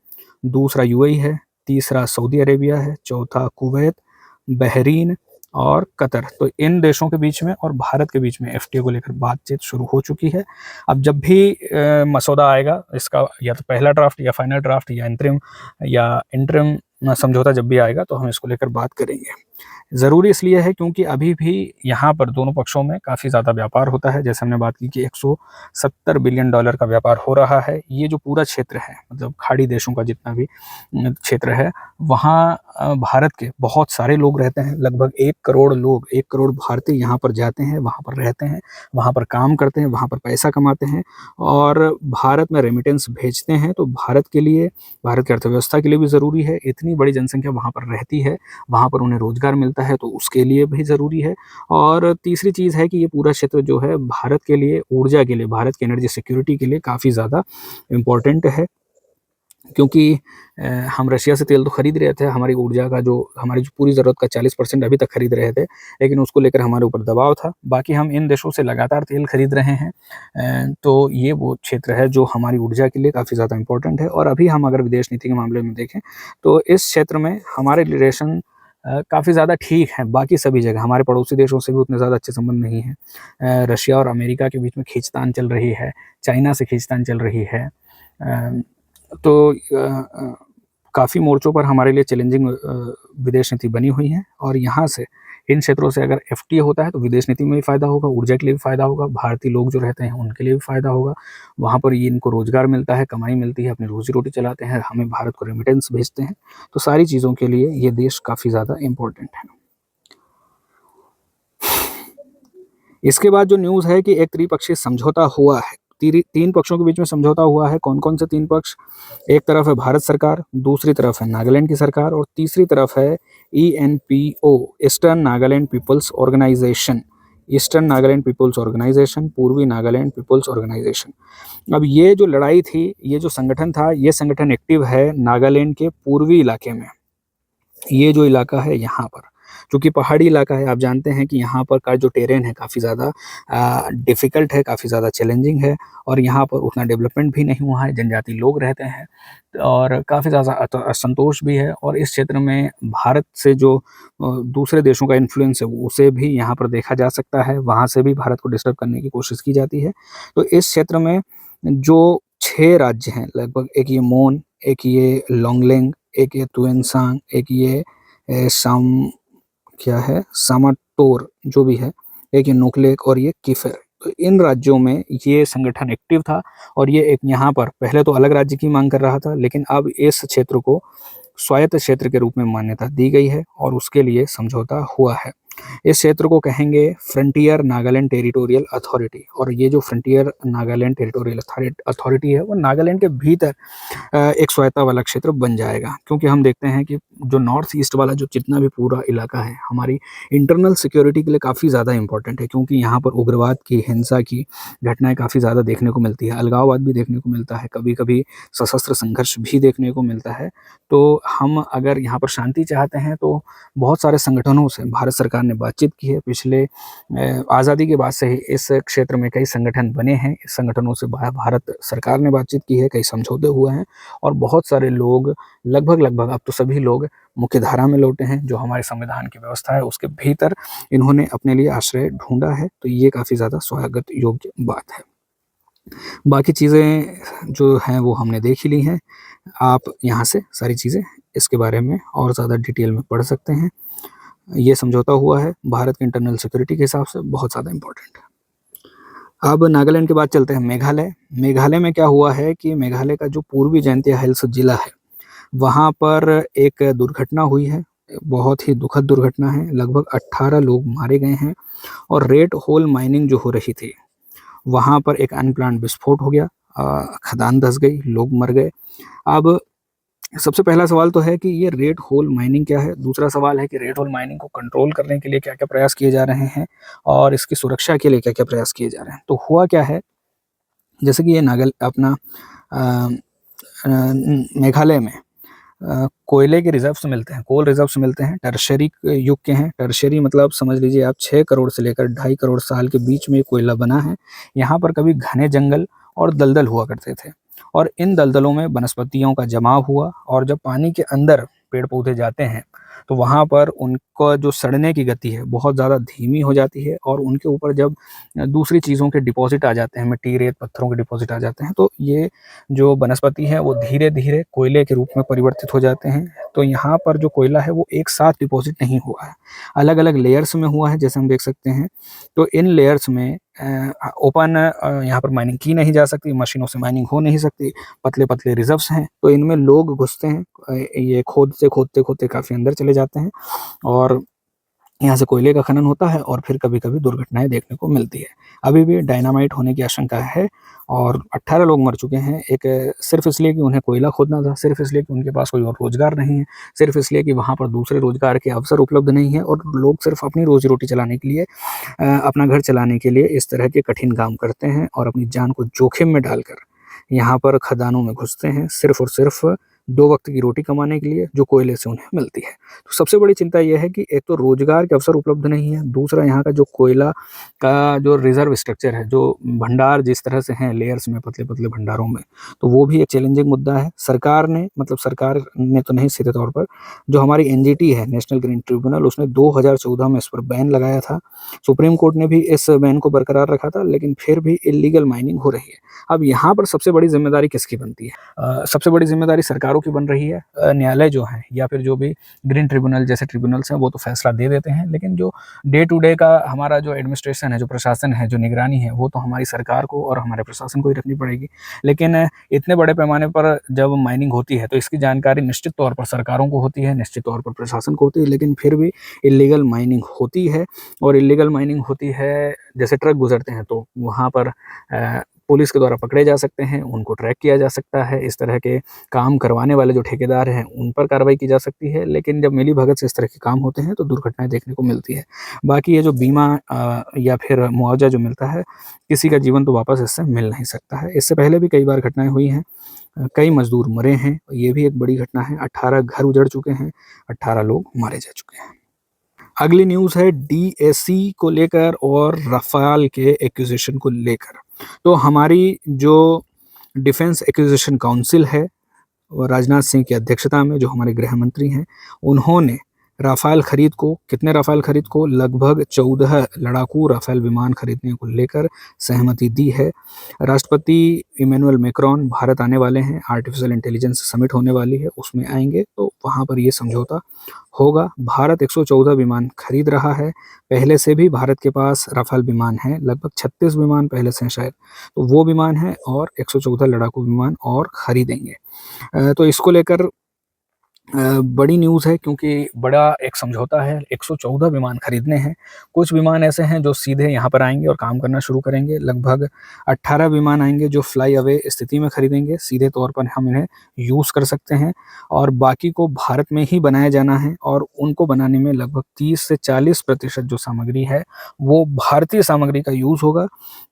दूसरा यूएई है, तीसरा सऊदी अरेबिया है, चौथा कुवैत, बहरीन और कतर। तो इन देशों के बीच में और भारत के बीच में एफटीए को लेकर बातचीत शुरू हो चुकी है। अब जब भी मसौदा आएगा इसका, या तो पहला ड्राफ्ट या फाइनल ड्राफ्ट या इंटरिम समझौता जब भी आएगा तो हम इसको लेकर बात करेंगे। ज़रूरी इसलिए है क्योंकि अभी भी यहाँ पर दोनों पक्षों में काफ़ी ज़्यादा व्यापार होता है। जैसे हमने बात की कि $170 बिलियन का व्यापार हो रहा है। ये जो पूरा क्षेत्र है, मतलब खाड़ी देशों का जितना भी क्षेत्र है, वहाँ भारत के बहुत सारे लोग रहते हैं। लगभग 1 करोड़ लोग, 1 करोड़ भारतीय यहाँ पर जाते हैं, वहाँ पर रहते हैं, वहाँ पर काम करते हैं, वहाँ पर पैसा कमाते हैं और भारत में रेमिटेंस भेजते हैं। तो भारत के लिए, भारत की अर्थव्यवस्था के लिए भी ज़रूरी है। इतनी बड़ी जनसंख्या वहाँ पर रहती है, वहाँ पर उन्हें रोज़गार मिलता है, तो उसके लिए भी ज़रूरी है। और तीसरी चीज़ है कि ये पूरा क्षेत्र जो है भारत के लिए, ऊर्जा के लिए, भारत की एनर्जी सिक्योरिटी के लिए काफ़ी ज़्यादा इम्पोर्टेंट है। क्योंकि हम रशिया से तेल तो खरीद रहे थे, हमारी ऊर्जा का जो, हमारी जो पूरी ज़रूरत का 40% अभी तक खरीद रहे थे, लेकिन उसको लेकर हमारे ऊपर दबाव था। बाकी हम इन देशों से लगातार तेल खरीद रहे हैं। तो ये वो क्षेत्र है जो हमारी ऊर्जा के लिए काफ़ी ज़्यादा इम्पोर्टेंट है। और अभी हम अगर विदेश नीति के मामले में देखें तो इस क्षेत्र में हमारे रिलेशन काफ़ी ज़्यादा ठीक हैं। बाकी सभी जगह हमारे पड़ोसी देशों से भी उतने ज़्यादा अच्छे संबंध नहीं हैं। रशिया और अमेरिका के बीच में खींचतान चल रही है, चाइना से खींचतान चल रही है। तो काफ़ी मोर्चों पर हमारे लिए चैलेंजिंग विदेश नीति बनी हुई है। और यहाँ से, इन क्षेत्रों से अगर एफटीए होता है तो विदेश नीति में भी फ़ायदा होगा, ऊर्जा के लिए भी फ़ायदा होगा, भारतीय लोग जो रहते हैं उनके लिए भी फ़ायदा होगा। वहाँ पर ये इनको रोज़गार मिलता है, कमाई मिलती है, अपनी रोज़ी-रोटी चलाते हैं, हमें भारत को रेमिटेंस भेजते हैं। तो सारी चीज़ों के लिए ये देश काफ़ी ज़्यादा इम्पोर्टेंट है। इसके बाद जो न्यूज़ है कि एक त्रिपक्षीय समझौता हुआ है। 3 पक्षों के बीच में समझौता हुआ है। कौन-कौन से 3 पक्ष? एक तरफ है भारत सरकार, दूसरी तरफ है नागालैंड की सरकार और तीसरी तरफ है ENPO, eastern Nagaland people's organisation. Eastern Nagaland people's organisation, पूर्वी नागालैंड पीपल्स ऑर्गेनाइजेशन। अब ये जो लड़ाई थी, ये जो संगठन था, ये संगठन एक्टिव है नागालैंड के पूर्वी इलाके में। ये जो इलाका है यहाँ पर, चूँकि पहाड़ी इलाका है, आप जानते हैं कि यहाँ पर का जो टेरेन है काफ़ी ज़्यादा डिफ़िकल्ट है, काफ़ी ज़्यादा चैलेंजिंग है और यहाँ पर उतना डेवलपमेंट भी नहीं हुआ है, जनजातीय लोग रहते हैं और काफ़ी ज़्यादा असंतोष भी है। और इस क्षेत्र में भारत से जो दूसरे देशों का इन्फ्लुएंस है, उसे भी यहाँ पर देखा जा सकता है, वहाँ से भी भारत को डिस्टर्ब करने की कोशिश की जाती है। तो इस क्षेत्र में जो 6 राज्य हैं लगभग, एक ये मोन, एक ये लोंगलेंग, एक ये तुएनसांग, एक ये सामाटोर जो भी है, एक ये नोकलेक और ये किफिर। तो इन राज्यों में ये संगठन एक्टिव था और ये एक यहाँ पर पहले तो अलग राज्य की मांग कर रहा था, लेकिन अब इस क्षेत्र को स्वायत्त क्षेत्र के रूप में मान्यता दी गई है और उसके लिए समझौता हुआ है। इस क्षेत्र को कहेंगे फ्रंटियर नागालैंड टेरिटोरियल अथॉरिटी। और ये जो फ्रंटियर नागालैंड टेरिटोरियल अथॉरिटी है, वो नागालैंड के भीतर एक स्वायत्ता वाला क्षेत्र बन जाएगा। क्योंकि हम देखते हैं कि जो नॉर्थ ईस्ट वाला जो जितना भी पूरा इलाका है, हमारी इंटरनल सिक्योरिटी के लिए काफ़ी ज़्यादा इंपॉर्टेंट है, क्योंकि यहाँ पर उग्रवाद की, हिंसा की घटनाएं काफ़ी ज़्यादा देखने को मिलती है, अलगाववाद भी देखने को मिलता है, कभी-कभी सशस्त्र संघर्ष भी देखने को मिलता है। तो हम अगर यहाँ पर शांति चाहते हैं तो बहुत सारे संगठनों से भारत सरकार ने बातचीत की है। पिछले आज़ादी के बाद से ही इस क्षेत्र में कई संगठन बने हैं। इस संगठनों से भारत सरकार ने बातचीत की है, कई समझौते हुए हैं और बहुत सारे लोग, लगभग अब तो सभी लोग मुख्यधारा में लौटे हैं। जो हमारे संविधान की व्यवस्था है उसके भीतर इन्होंने अपने लिए आश्रय ढूंढा है। तो ये काफ़ी ज़्यादा स्वागत योग्य बात है। बाकी चीज़ें जो हैं वो हमने देख ही ली हैं। आप यहाँ से सारी चीज़ें इसके बारे में और ज़्यादा डिटेल में पढ़ सकते हैं। ये समझौता हुआ है, भारत की इंटरनल सिक्योरिटी के हिसाब से बहुत ज़्यादा इम्पोर्टेंट है। अब नागालैंड के बाद चलते हैं मेघालय। मेघालय में क्या हुआ है कि मेघालय का जो पूर्वी जयंतिया हिल्स जिला है, वहाँ पर एक दुर्घटना हुई है। बहुत ही दुखद दुर्घटना है। लगभग 18 लोग मारे गए हैं और रेड होल माइनिंग जो हो रही थी, वहाँ पर एक अनप्लान्ड विस्फोट हो गया, खदान धस गई, लोग मर गए। अब सबसे पहला सवाल तो है कि ये रेड होल माइनिंग क्या है? दूसरा सवाल है कि रेड होल माइनिंग को कंट्रोल करने के लिए क्या-क्या प्रयास किए जा रहे हैं और इसकी सुरक्षा के लिए क्या-क्या प्रयास किए जा रहे हैं? तो हुआ क्या है, जैसे कि ये मेघालय में कोयले के रिजर्व्स मिलते हैं, कोल रिजर्व्स मिलते हैं, टर्शियरी युग के हैं। टर्शियरी मतलब समझ लीजिए आप 6 करोड़ से लेकर 2.5 करोड़ साल के बीच में कोयला बना है। यहाँ पर कभी घने जंगल और दलदल हुआ करते थे और इन दलदलों में वनस्पतियों का जमाव हुआ और जब पानी के अंदर पेड़ पौधे जाते हैं तो वहाँ पर उनका जो सड़ने की गति है बहुत ज़्यादा धीमी हो जाती है, और उनके ऊपर जब दूसरी चीज़ों के डिपॉज़िट आ जाते हैं, मिट्टी, रेत, पत्थरों के डिपॉज़िट आ जाते हैं, तो ये जो वनस्पति है वो धीरे-धीरे कोयले के रूप में परिवर्तित हो जाते हैं। तो यहाँ पर जो कोयला है वो एक साथ डिपॉज़िट नहीं हुआ है, अलग-अलग लेयर्स में हुआ है, जैसे हम देख सकते हैं। तो इन लेयर्स में ओपन यहाँ पर माइनिंग की नहीं जा सकती, मशीनों से माइनिंग हो नहीं सकती, पतले-पतले रिज़र्व्स हैं, तो इनमें लोग घुसते हैं। ये खोदते-खोदते काफ़ी अंदर चले जाते हैं, और यहाँ से कोयले का खनन होता है, और फिर कभी-कभी दुर्घटनाएँ देखने को मिलती है। अभी भी डायनामाइट होने की आशंका है, और 18 लोग मर चुके हैं, एक सिर्फ़ इसलिए कि उन्हें कोयला खोदना था, सिर्फ़ इसलिए कि उनके पास कोई और रोज़गार नहीं है, सिर्फ़ इसलिए कि वहाँ पर दूसरे रोज़गार के अवसर उपलब्ध नहीं है, और लोग सिर्फ़ अपनी रोज़ी-रोटी चलाने के लिए, अपना घर चलाने के लिए इस तरह के कठिन काम करते हैं, और अपनी जान को जोखिम में डालकर यहाँ पर खदानों में घुसते हैं, सिर्फ़ और सिर्फ़ 2 वक़्त की रोटी कमाने के लिए, जो कोयले से उन्हें मिलती है। तो सबसे बड़ी चिंता ये है कि एक तो रोज़गार के अवसर उपलब्ध नहीं है, दूसरा यहाँ का जो कोयला का जो रिज़र्व स्ट्रक्चर है, जो भंडार जिस तरह से हैं लेयर्स में, पतले-पतले भंडारों में, तो वो भी एक चैलेंजिंग मुद्दा है। सरकार ने तो नहीं सीधे तौर पर, जो हमारी एनजीटी है, नेशनल ग्रीन ट्रिब्यूनल, उसने 2014 में इस पर बैन लगाया था। सुप्रीम कोर्ट ने भी इस बैन को बरकरार रखा था, लेकिन फिर भी इल्लीगल माइनिंग हो रही है। अब यहाँ पर सबसे बड़ी ज़िम्मेदारी किसकी बनती है? सबसे बड़ी ज़िम्मेदारी सरकारों की बन रही है। न्यायालय जो हैं, या फिर जो भी ग्रीन ट्रिब्यूनल जैसे ट्रिब्यूनल्स हैं, वो तो फैसला दे देते हैं, लेकिन जो डे टू डे का हमारा जो एडमिनिस्ट्रेशन है, जो प्रशासन है, जो निगरानी है, वो तो हमारी सरकार को और हमारे प्रशासन को ही रखनी पड़ेगी। लेकिन इतने बड़े पैमाने पर जब माइनिंग होती है, तो इसकी जानकारी निश्चित तौर पर सरकारों को होती है, निश्चित तौर पर प्रशासन को होती है, लेकिन फिर भी इल्लीगल माइनिंग होती है, और इल्लीगल माइनिंग होती है, जैसे ट्रक गुज़रते हैं, तो वहाँ पर पुलिस के द्वारा पकड़े जा सकते हैं, उनको ट्रैक किया जा सकता है, इस तरह के काम करवाने वाले जो ठेकेदार हैं, उन पर कार्रवाई की जा सकती है, लेकिन जब मिलीभगत से इस तरह के काम होते हैं, तो दुर्घटनाएँ देखने को मिलती है। बाकी ये जो बीमा या फिर मुआवज़ा जो मिलता है, किसी का जीवन तो वापस इससे मिल नहीं सकता है। इससे पहले भी कई बार घटनाएँ हुई हैं, कई मज़दूर मरे हैं, ये भी एक बड़ी घटना है, 18 घर उजड़ चुके हैं, 18 लोग मारे जा चुके हैं। अगली न्यूज़ है डीएसी को लेकर और रफ़ाल के एक्विज़िशन को लेकर। तो हमारी जो डिफेंस एक्विज़िशन काउंसिल है, और राजनाथ सिंह की अध्यक्षता में, जो हमारे गृह मंत्री हैं, उन्होंने राफ़ेल खरीद को, कितने राफ़ेल खरीद को, लगभग 14 लड़ाकू राफ़ेल विमान खरीदने को लेकर सहमति दी है। राष्ट्रपति इमैनुअल मैक्रोन भारत आने वाले हैं, आर्टिफिशियल इंटेलिजेंस समिट होने वाली है, उसमें आएंगे, तो वहाँ पर ये समझौता होगा। भारत 114 विमान खरीद रहा है, पहले से भी भारत के पास राफ़ेल विमान हैं, लगभग 36 विमान पहले से हैं शायद, तो वो विमान हैं, और 114 लड़ाकू विमान और खरीदेंगे। तो इसको लेकर बड़ी न्यूज़ है, क्योंकि बड़ा एक समझौता है, 114 विमान खरीदने हैं। कुछ विमान ऐसे हैं जो सीधे यहाँ पर आएँगे और काम करना शुरू करेंगे, लगभग 18 विमान आएँगे जो फ्लाई अवे स्थिति में खरीदेंगे, सीधे तौर पर हम इन्हें यूज़ कर सकते हैं, और बाकी को भारत में ही बनाया जाना है, और उनको बनाने में लगभग 30 से 40% जो सामग्री है, वो भारतीय सामग्री का यूज़ होगा।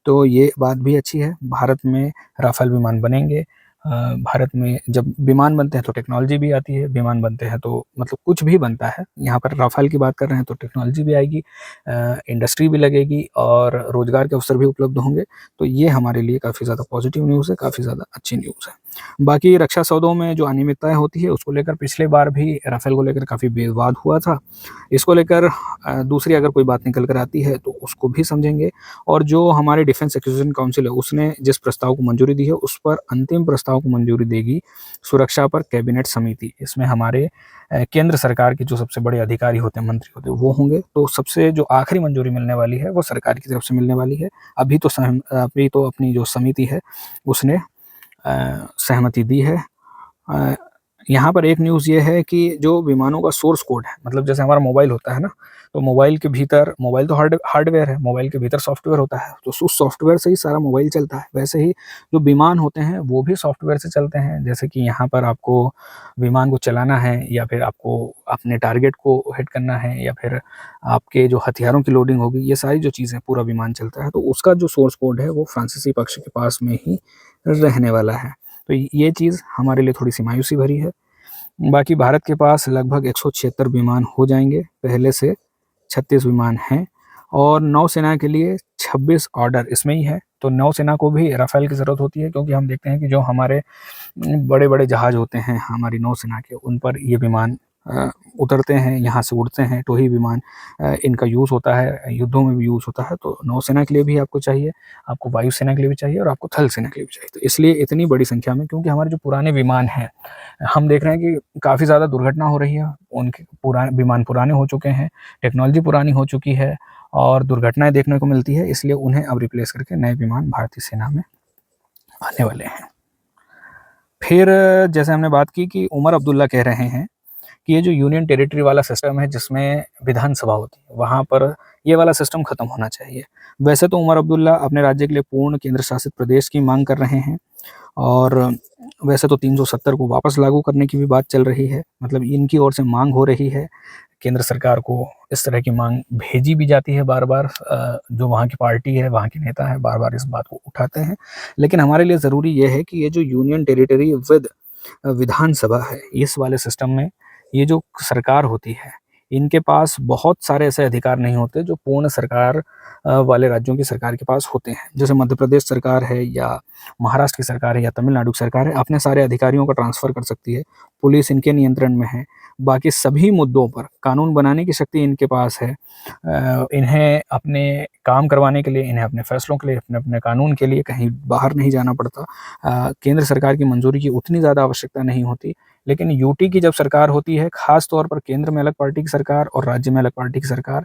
तो ये बात भी अच्छी है, भारत में राफ़ेल विमान बनेंगे। भारत में जब विमान बनते हैं तो टेक्नोलॉजी भी आती है, विमान बनते हैं तो मतलब कुछ भी बनता है। यहाँ पर राफ़ेल की बात कर रहे हैं तो टेक्नोलॉजी भी आएगी, इंडस्ट्री भी लगेगी, और रोज़गार के अवसर भी उपलब्ध होंगे। तो ये हमारे लिए काफ़ी ज़्यादा पॉजिटिव न्यूज़ है, काफ़ी ज़्यादा अच्छी न्यूज़ है। बाकी रक्षा सौदों में जो अनियमितताएँ होती है, उसको लेकर पिछले बार भी राफ़ेल को लेकर काफ़ी विवाद हुआ था। इसको लेकर दूसरी अगर कोई बात निकल कर आती है तो उसको भी समझेंगे, और जो हमारे डिफेंस एक्विजिशन काउंसिल है, उसने जिस प्रस्ताव को मंजूरी दी है, उस पर अंतिम प्रस्ताव को मंजूरी देगी सुरक्षा पर कैबिनेट समिति। इसमें हमारे केंद्र सरकार के जो सबसे बड़े अधिकारी होते हैं, मंत्री होते हैं, वो होंगे। तो सबसे जो आखिरी मंजूरी मिलने वाली है, वो सरकार की तरफ से मिलने वाली है। अभी तो अपनी जो समिति है, उसने सहमति दी है। यहाँ पर एक न्यूज़ ये है कि जो विमानों का सोर्स कोड है, मतलब जैसे हमारा मोबाइल होता है ना, तो मोबाइल के भीतर, मोबाइल तो हार्डवेयर है, मोबाइल के भीतर सॉफ्टवेयर होता है, तो उस सॉफ्टवेयर से ही सारा मोबाइल चलता है। वैसे ही जो विमान होते हैं, वो भी सॉफ्टवेयर से चलते हैं। जैसे कि यहाँ पर आपको विमान को चलाना है, या फिर आपको अपने टारगेट को हिट करना है, या फिर आपके जो हथियारों की लोडिंग होगी, ये सारी जो चीज़ें, पूरा विमान चलता है। तो उसका जो सोर्स कोड है, वो फ्रांसीसी पक्ष के पास में ही रहने वाला है। तो ये चीज़ हमारे लिए थोड़ी-सी मायूसी भरी है। बाकी भारत के पास लगभग 176 विमान हो जाएँगे, पहले से 36 विमान हैं, और नौसेना के लिए 26 ऑर्डर इसमें ही है। तो नौसेना को भी राफ़ेल की ज़रूरत होती है, क्योंकि हम देखते हैं कि जो हमारे बड़े-बड़े जहाज़ होते हैं हमारी नौसेना के, उन पर ये विमान उतरते हैं, यहाँ से उड़ते हैं, टोही विमान इनका यूज़ होता है, युद्धों में भी यूज़ होता है। तो नौसेना के लिए भी आपको चाहिए, आपको वायुसेना के लिए भी चाहिए और आपको थल सेना के लिए भी चाहिए। तो इसलिए इतनी बड़ी संख्या में, क्योंकि हमारे जो पुराने विमान हैं, हम देख रहे हैं कि काफ़ी ज़्यादा दुर्घटना हो रही है, उनके पुराने विमान पुराने हो चुके हैं, टेक्नोलॉजी पुरानी हो चुकी है और दुर्घटनाएँ देखने को मिलती है, इसलिए उन्हें अब रिप्लेस करके नए विमान भारतीय सेना में आने वाले हैं। फिर जैसे हमने बात की कि उमर अब्दुल्ला कह रहे हैं कि ये जो यूनियन टेरिटरी वाला सिस्टम है जिसमें विधानसभा होती है, वहाँ पर ये वाला सिस्टम खत्म होना चाहिए। वैसे तो उमर अब्दुल्ला अपने राज्य के लिए पूर्ण केंद्र शासित प्रदेश की मांग कर रहे हैं और वैसे तो 370 को वापस लागू करने की भी बात चल रही है, मतलब इनकी ओर से मांग हो रही है। केंद्र सरकार को इस तरह की मांग भेजी भी जाती है बार-बार, जो वहाँ की पार्टी है, वहाँ के नेता हैं, बार-बार इस बात को उठाते हैं। लेकिन हमारे लिए ज़रूरी ये है कि ये जो यूनियन टेरिटरी विद विधानसभा है, इस वाले सिस्टम में ये जो सरकार होती है, इनके पास बहुत सारे ऐसे अधिकार नहीं होते जो पूर्ण सरकार वाले राज्यों की सरकार के पास होते हैं। जैसे मध्य प्रदेश सरकार है या महाराष्ट्र की सरकार है या तमिलनाडु की सरकार है, अपने सारे अधिकारियों को ट्रांसफ़र कर सकती है, पुलिस इनके नियंत्रण में है। बाकी सभी मुद्दों पर कानून बनाने की शक्ति इनके पास है। इन्हें अपने काम करवाने के लिए, इन्हें अपने फैसलों के लिए, अपने-अपने कानून के लिए कहीं बाहर नहीं जाना पड़ता। केंद्र सरकार की मंजूरी की उतनी ज़्यादा आवश्यकता नहीं होती। लेकिन यूटी की जब सरकार होती है, ख़ास तौर पर केंद्र में अलग पार्टी की सरकार और राज्य में अलग पार्टी की सरकार,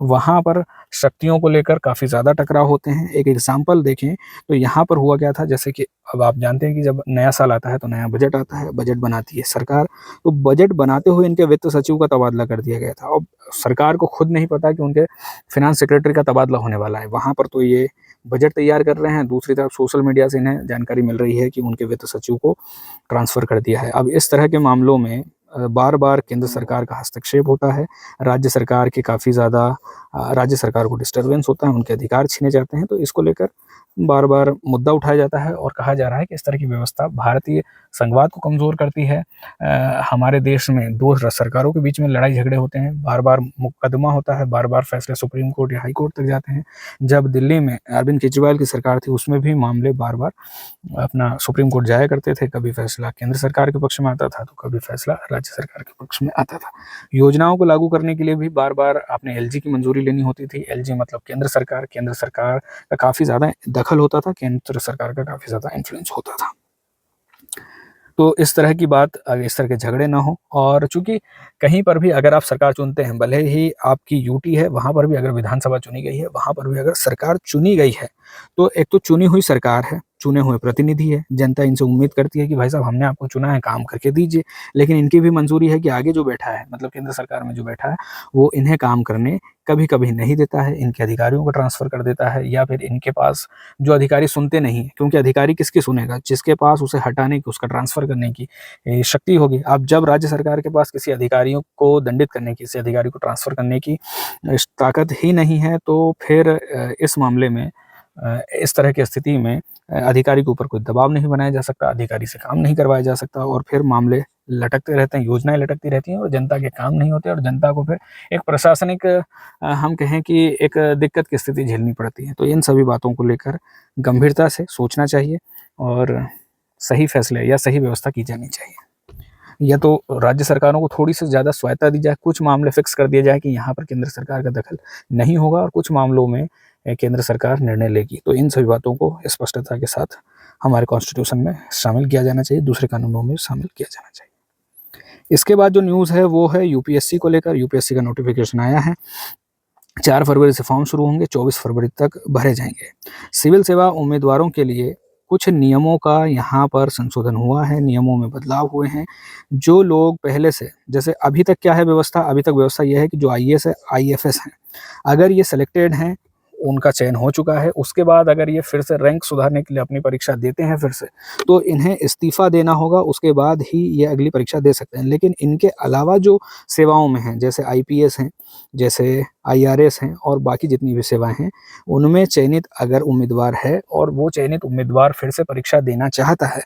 वहाँ पर शक्तियों को लेकर काफ़ी ज़्यादा टकराव होते हैं। एक एग्ज़ाम्पल देखें तो यहाँ पर हुआ क्या था, जैसे कि अब आप जानते हैं कि जब नया साल आता है तो नया बजट आता है, बजट बनाती है सरकार। तो बजट बनाते हुए इनके वित्त सचिव का तबादला कर दिया गया था। अब सरकार को खुद नहीं पता कि उनके फाइनेंस सेक्रेटरी का तबादला होने वाला है। वहाँ पर तो ये बजट तैयार कर रहे हैं, दूसरी तरफ सोशल मीडिया से इन्हें जानकारी मिल रही है कि उनके वित्त सचिव को ट्रांसफ़र कर दिया है। अब इस तरह के मामलों में बार-बार केंद्र सरकार का हस्तक्षेप होता है, राज्य सरकार के काफ़ी ज़्यादा राज्य सरकार को डिस्टर्बेंस होता है, उनके अधिकार छीने जाते हैं। तो इसको लेकर बार-बार मुद्दा उठाया जाता है और कहा जा रहा है कि इस तरह की व्यवस्था भारतीय संघवाद को कमज़ोर करती है। हमारे देश में 2 सरकारों के बीच में लड़ाई-झगड़े होते हैं, बार-बार मुकदमा होता है, बार-बार फैसले सुप्रीम कोर्ट या हाई कोर्ट तक जाते हैं। जब दिल्ली में अरविंद केजरीवाल की सरकार थी, उसमें भी मामले बार-बार अपना सुप्रीम कोर्ट जाया करते थे। कभी फैसला केंद्र सरकार के पक्ष में आता था, तो कभी फैसला राज्य सरकार के पक्ष में आता था। योजनाओं को लागू करने के लिए भी बार-बार आपने एलजी की मंजूरी लेनी होती थी। एलजी मतलब केंद्र सरकार का काफ़ी ज़्यादा दखल होता था, केंद्र सरकार का काफ़ी ज़्यादा इन्फ्लुएंस होता था। तो इस तरह की बात, अगर इस तरह के झगड़े ना हो, और चूँकि कहीं पर भी अगर आप सरकार चुनते हैं, भले ही आपकी यूटी है, वहाँ पर भी अगर विधानसभा चुनी गई है, वहाँ पर भी अगर सरकार चुनी गई है, तो एक तो चुनी हुई सरकार है, चुने हुए प्रतिनिधि है, जनता इनसे उम्मीद करती है कि भाई साहब हमने आपको चुना है, काम करके दीजिए। लेकिन इनकी भी मंजूरी है कि आगे जो बैठा है, मतलब केंद्र सरकार में जो बैठा है, वो इन्हें काम करने कभी-कभी नहीं देता है, इनके अधिकारियों को ट्रांसफ़र कर देता है, या फिर इनके पास जो अधिकारी सुनते नहीं हैं, क्योंकि अधिकारी किसकी सुनेगा? जिसके पास उसे हटाने की, उसका ट्रांसफ़र करने की शक्ति होगी। अब जब राज्य सरकार के पास किसी अधिकारियों को दंडित करने की, किसी अधिकारी को ट्रांसफ़र करने की ताकत ही नहीं है, तो फिर इस मामले में इस तरह की स्थिति में अधिकारी के ऊपर कोई दबाव नहीं बनाया जा सकता, अधिकारी से काम नहीं करवाया जा सकता और फिर मामले लटकते रहते हैं, योजनाएँ लटकती रहती हैं और जनता के काम नहीं होते और जनता को फिर एक प्रशासनिक हम कहें कि एक दिक्कत की स्थिति झेलनी पड़ती है। तो इन सभी बातों को लेकर गंभीरता से सोचना चाहिए और सही फैसले या सही व्यवस्था की जानी चाहिए। या तो राज्य सरकारों को थोड़ी-सी ज़्यादा स्वायत्ता दी जाए, कुछ मामले फिक्स कर दिया जाए कि यहाँ पर केंद्र सरकार का दखल नहीं होगा और कुछ मामलों में केंद्र सरकार निर्णय लेगी। तो इन सभी बातों को स्पष्टता के साथ हमारे कॉन्स्टिट्यूशन में शामिल किया जाना चाहिए, दूसरे कानूनों में शामिल किया जाना चाहिए। इसके बाद जो न्यूज़ है वो है यूपीएससी को लेकर। यूपीएससी का नोटिफ़िकेशन आया है। 4 फरवरी से फॉर्म शुरू होंगे, 24 फरवरी तक भरे जाएँगे। सिविल सेवा उम्मीदवारों के लिए कुछ नियमों का यहाँ पर संशोधन हुआ है, नियमों में बदलाव हुए हैं। जो लोग पहले से, जैसे अभी तक क्या है व्यवस्था, अभी तक व्यवस्था ये है कि जो आईएएस है, आईएफएस हैं, अगर ये सेलेक्टेड हैं, उनका चयन हो चुका है, उसके बाद अगर ये फिर से रैंक सुधारने के लिए अपनी परीक्षा देते हैं फिर से, तो इन्हें इस्तीफ़ा देना होगा, उसके बाद ही ये अगली परीक्षा दे सकते हैं। लेकिन इनके अलावा जो सेवाओं में हैं, जैसे आईपीएस हैं, जैसे आईआरएस हैं और बाकी जितनी भी सेवाएँ हैं, उनमें चयनित अगर उम्मीदवार है और वो चयनित उम्मीदवार फिर से परीक्षा देना चाहता है,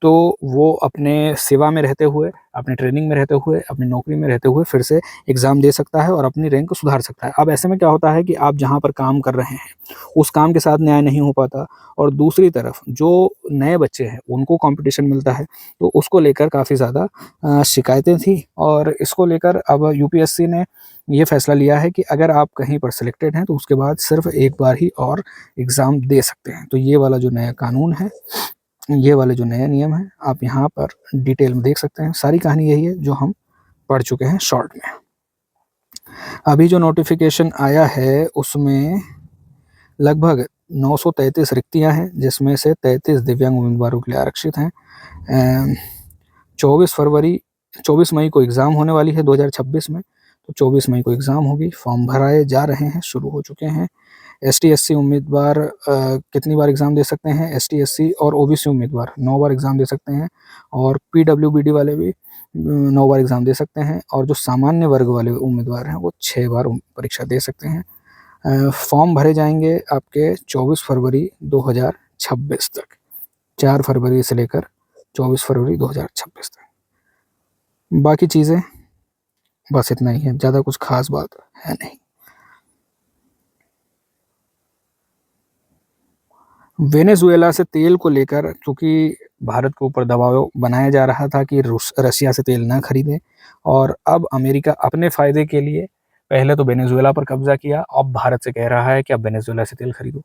तो वो अपने सेवा में रहते हुए अपनी ट्रेनिंग में रहते हुए, अपनी नौकरी में रहते हुए फिर से एग्ज़ाम दे सकता है और अपनी रैंक को सुधार सकता है। अब ऐसे में क्या होता है कि आप जहाँ पर काम कर रहे हैं, उस काम के साथ न्याय नहीं हो पाता और दूसरी तरफ जो नए बच्चे हैं, उनको कॉम्पिटिशन मिलता है, तो उसको लेकर काफ़ी ज़्यादा शिकायतें थी और इसको लेकर अब यूपीएससी ने ये फैसला लिया है कि अगर आप कहीं पर सिलेक्टेड हैं, तो उसके बाद सिर्फ एक बार ही और एग्ज़ाम दे सकते हैं। तो ये वाला जो नया कानून है, ये वाले जो नए नियम हैं, आप यहाँ पर डिटेल में देख सकते हैं। सारी कहानी यही है जो हम पढ़ चुके हैं शॉर्ट में। अभी जो नोटिफिकेशन आया है उसमें लगभग 933 रिक्तियां हैं, जिसमें से 33 दिव्यांग उम्मीदवारों के लिए आरक्षित हैं। 24 मई को एग्ज़ाम होने वाली है 2026 में, तो 24 मई को एग्ज़ाम होगी। फॉर्म भराए जा रहे हैं, शुरू हो चुके हैं। एसटी-एससी उम्मीदवार कितनी बार एग्ज़ाम दे सकते हैं? एसटी-एससी और ओबीसी उम्मीदवार 9 बार एग्ज़ाम दे सकते हैं और पीडब्ल्यूबीडी वाले भी 9 बार एग्ज़ाम दे सकते हैं और जो सामान्य वर्ग वाले उम्मीदवार हैं, वो 6 बार परीक्षा दे सकते हैं। फॉर्म भरे जाएंगे आपके 24 फरवरी 2026 तक, 4 फरवरी से लेकर 24 फरवरी 2026 तक। बाकी चीज़ें बस इतना ही है, ज़्यादा कुछ खास बात है नहीं। वेनेजुएला से तेल को लेकर क्योंकि भारत के ऊपर दबाव बनाया जा रहा था कि रसिया से तेल ना खरीदें और अब अमेरिका अपने फ़ायदे के लिए पहले तो वेनेजुएला पर कब्जा किया, अब भारत से कह रहा है कि अब वेनेजुएला से तेल खरीदो।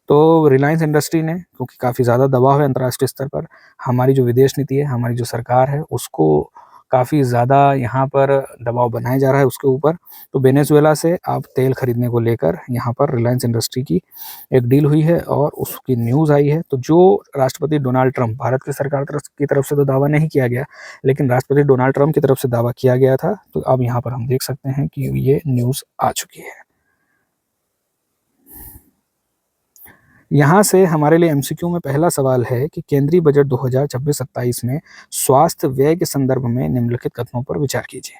तो रिलायंस इंडस्ट्री ने, क्योंकि काफ़ी ज़्यादा दबाव है अंतर्राष्ट्रीय स्तर पर, हमारी जो विदेश नीति है, हमारी जो सरकार है, उसको काफ़ी ज़्यादा यहाँ पर दबाव बनाया जा रहा है उसके ऊपर। तो वेनेजुएला से अब तेल खरीदने को लेकर यहाँ पर रिलायंस इंडस्ट्री की एक डील हुई है और उसकी न्यूज़ आई है। तो जो राष्ट्रपति डोनाल्ड ट्रंप, भारत की सरकार की तरफ से तो दावा नहीं किया गया, लेकिन राष्ट्रपति डोनाल्ड ट्रंप की तरफ से दावा किया गया था। तो अब यहाँ पर हम देख सकते हैं कि ये न्यूज़ आ चुकी है। यहाँ से हमारे लिए एमसीक्यू में पहला सवाल है कि केंद्रीय बजट 2026-27 में स्वास्थ्य व्यय के संदर्भ में निम्नलिखित कथनों पर विचार कीजिए।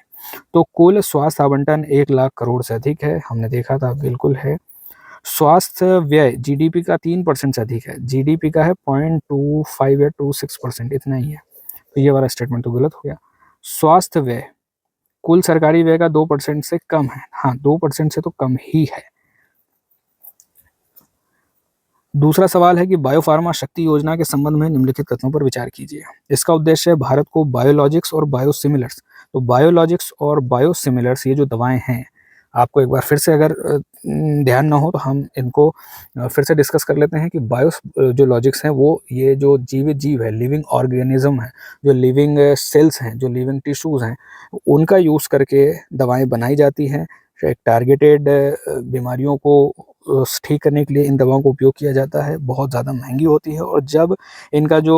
तो कुल स्वास्थ्य आवंटन 1 लाख करोड़ से अधिक है, हमने देखा था, बिल्कुल है। स्वास्थ्य व्यय जीडीपी का 3% से अधिक है, जीडीपी का है 0.25 या 26%, इतना ही है। तो ये वाला स्टेटमेंट तो गलत हो गया। स्वास्थ्य व्यय कुल सरकारी व्यय का 2% से कम है, हाँ 2% से तो कम ही है। दूसरा सवाल है कि बायोफार्मा शक्ति योजना के संबंध में निम्नलिखित कथनों पर विचार कीजिए। इसका उद्देश्य है भारत को बायोलॉजिक्स और बायोसिमिलर्स, तो बायोलॉजिक्स और बायोसिमिलर्स ये जो दवाएं हैं, आपको एक बार फिर से अगर ध्यान ना हो तो हम इनको फिर से डिस्कस कर लेते हैं कि बायो जो लॉजिक्स हैं वो ये जो जीवित जीव है, लिविंग ऑर्गेनिज्म है, जो लिविंग सेल्स हैं, जो लिविंग टिश्यूज़ हैं, उनका यूज़ करके दवाएं बनाई जाती हैं। एक टारगेटेड बीमारियों को ठीक करने के लिए इन दवाओं का उपयोग किया जाता है। बहुत ज़्यादा महंगी होती है और जब इनका जो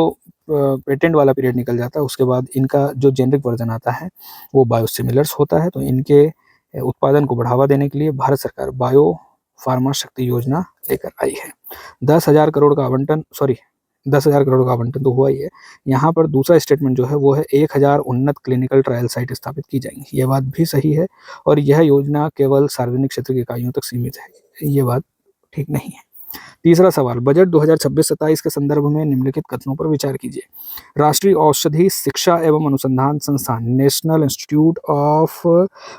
पेटेंट वाला पीरियड निकल जाता है उसके बाद इनका जो जेनरिक वर्जन आता है वो बायोसिमिलर्स होता है। तो इनके उत्पादन को बढ़ावा देने के लिए भारत सरकार बायो फार्मा शक्ति योजना लेकर आई है। 10,000 करोड़ का आवंटन, 10,000 करोड़ का आवंटन तो हुआ ही है। यहाँ पर दूसरा स्टेटमेंट जो है वो है 1,000 उन्नत क्लिनिकल ट्रायल साइट स्थापित की जाएंगी। ये बात भी सही है और यह योजना केवल सार्वजनिक क्षेत्र की इकाइयों तक सीमित है, ये बात ठीक नहीं है। तीसरा सवाल, बजट 2026-27 के संदर्भ में निम्नलिखित कथनों पर विचार कीजिए। राष्ट्रीय औषधि शिक्षा एवं अनुसंधान संस्थान, national institute of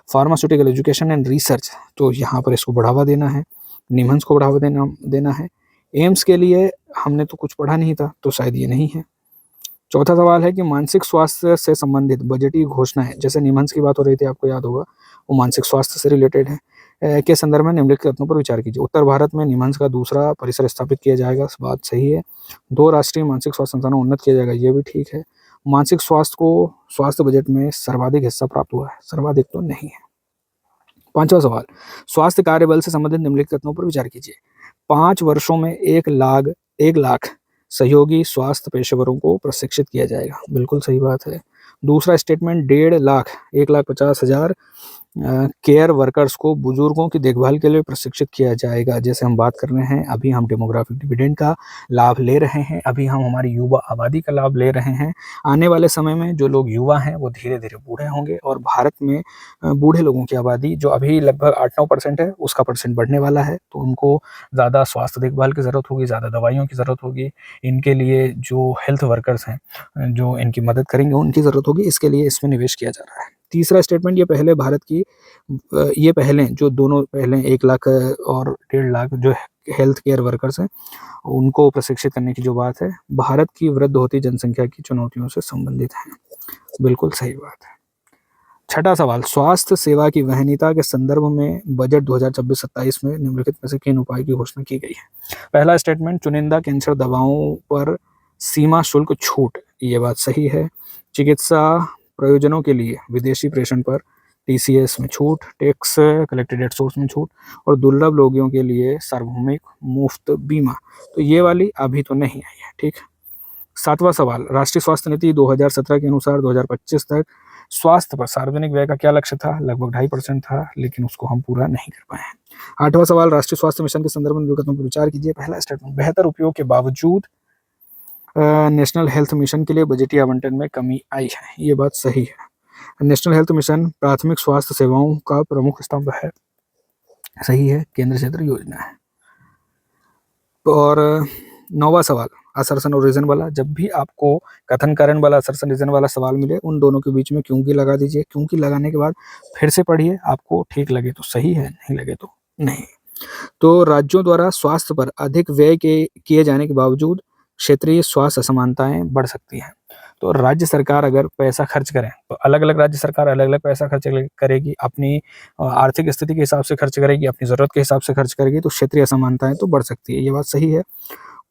pharmaceutical education and research, तो यहाँ पर इसको बढ़ावा देना है, निम्हांस को बढ़ावा देना है। एम्स के लिए हमने तो कुछ पढ़ा नहीं था, तो शायद ये नहीं है। चौथा सवाल है कि मानसिक स्वास्थ्य से संबंधित बजटीय घोषणाएं, जैसे निम्हांस की बात हो रही थी, आपको याद होगा, वो मानसिक स्वास्थ्य से रिलेटेड है, के संदर्भ में निम्नलिखित कथनों पर विचार कीजिए। उत्तर भारत में निम्हांस का दूसरा परिसर स्थापित किया जाएगा, बात सही है। 2 राष्ट्रीय मानसिक स्वास्थ्य संस्थानों उन्नत किया जाएगा, ये भी ठीक है। मानसिक स्वास्थ्य को स्वास्थ्य बजट में सर्वाधिक हिस्सा प्राप्त हुआ है, सर्वाधिक तो नहीं है। पांचवा सवाल, स्वास्थ्य कार्यबल से संबंधित निम्नलिखित कथनों पर विचार कीजिए। 5 वर्षों में 1 लाख सहयोगी स्वास्थ्य पेशेवरों को प्रशिक्षित किया जाएगा, बिल्कुल सही बात है। दूसरा स्टेटमेंट 1.5 लाख 1,50,000 केयर वर्कर्स को बुजुर्गों की देखभाल के लिए प्रशिक्षित किया जाएगा। जैसे हम बात कर रहे हैं, अभी हम डेमोग्राफिक डिविडेंड का लाभ ले रहे हैं, अभी हम हमारी युवा आबादी का लाभ ले रहे हैं। आने वाले समय में जो लोग युवा हैं वो धीरे धीरे बूढ़े होंगे और भारत में बूढ़े लोगों की आबादी जो अभी लगभग 8-9% है, उसका परसेंट बढ़ने वाला है। तो उनको ज़्यादा स्वास्थ्य देखभाल की ज़रूरत होगी, ज़्यादा दवाइयों की ज़रूरत होगी। इनके लिए जो हेल्थ वर्कर्स हैं जो इनकी मदद करेंगे उनकी ज़रूरत होगी। इसके लिए इसमें निवेश किया जा रहा है। तीसरा स्टेटमेंट, ये पहले भारत की ये पहले जो दोनों पहले 1 लाख और 1.5 लाख जो हेल्थ केयर वर्कर्स हैं उनको प्रशिक्षित करने की जो बात है, भारत की वृद्ध होती जनसंख्या की चुनौतियों से संबंधित है। बिल्कुल सही बात है। छठा सवाल, स्वास्थ्य सेवा की वहनीयता के संदर्भ में बजट 2026-27 में निम्नलिखित में से किन उपाय की घोषणा की गई है? पहला स्टेटमेंट, चुनिंदा कैंसर दवाओं पर सीमा शुल्क छूट, ये बात सही है। चिकित्सा प्रयोजनों के लिए विदेशी प्रेषण पर टीसीएस में छूट, टैक्स कलेक्टेड एट सोर्स में छूट और दुर्लभ रोगियों के लिए सार्वभौमिक मुफ्त बीमा, तो ये वाली अभी तो नहीं आई है। ठीक। सातवां सवाल, राष्ट्रीय स्वास्थ्य नीति 2017 के अनुसार 2025 तक स्वास्थ्य पर सार्वजनिक व्यय का क्या लक्ष्य था? लगभग 2.5% था, लेकिन उसको हम पूरा नहीं कर पाए हैं। आठवां सवाल, राष्ट्रीय स्वास्थ्य मिशन के संदर्भ में विगतों पर विचार कीजिए। पहला स्टेटमेंट, बेहतर उपयोग के बावजूद नेशनल हेल्थ मिशन के लिए बजटीय आवंटन में कमी आई है, ये बात सही है। नेशनल हेल्थ मिशन प्राथमिक स्वास्थ्य सेवाओं का प्रमुख स्तंभ है, सही है, केंद्र क्षेत्र योजना है। और 9वां सवाल, असर्शन और रीजन वाला, जब भी आपको कथन कारण वाला असर्शन रीजन वाला सवाल मिले उन दोनों के बीच में क्योंकि लगा दीजिए। क्योंकि लगाने के बाद फिर से पढ़िए, आपको ठीक लगे तो सही है, नहीं लगे तो नहीं। तो राज्यों द्वारा स्वास्थ्य पर अधिक व्यय किए जाने के बावजूद क्षेत्रीय स्वास्थ्य असमानताएं बढ़ सकती हैं। तो राज्य सरकार अगर पैसा खर्च करें तो अलग अलग राज्य सरकार अलग अलग पैसा खर्च करेगी, अपनी आर्थिक स्थिति के हिसाब से खर्च करेगी, अपनी ज़रूरत के हिसाब से खर्च करेगी, तो क्षेत्रीय असमानताएं तो बढ़ सकती है, ये बात सही है।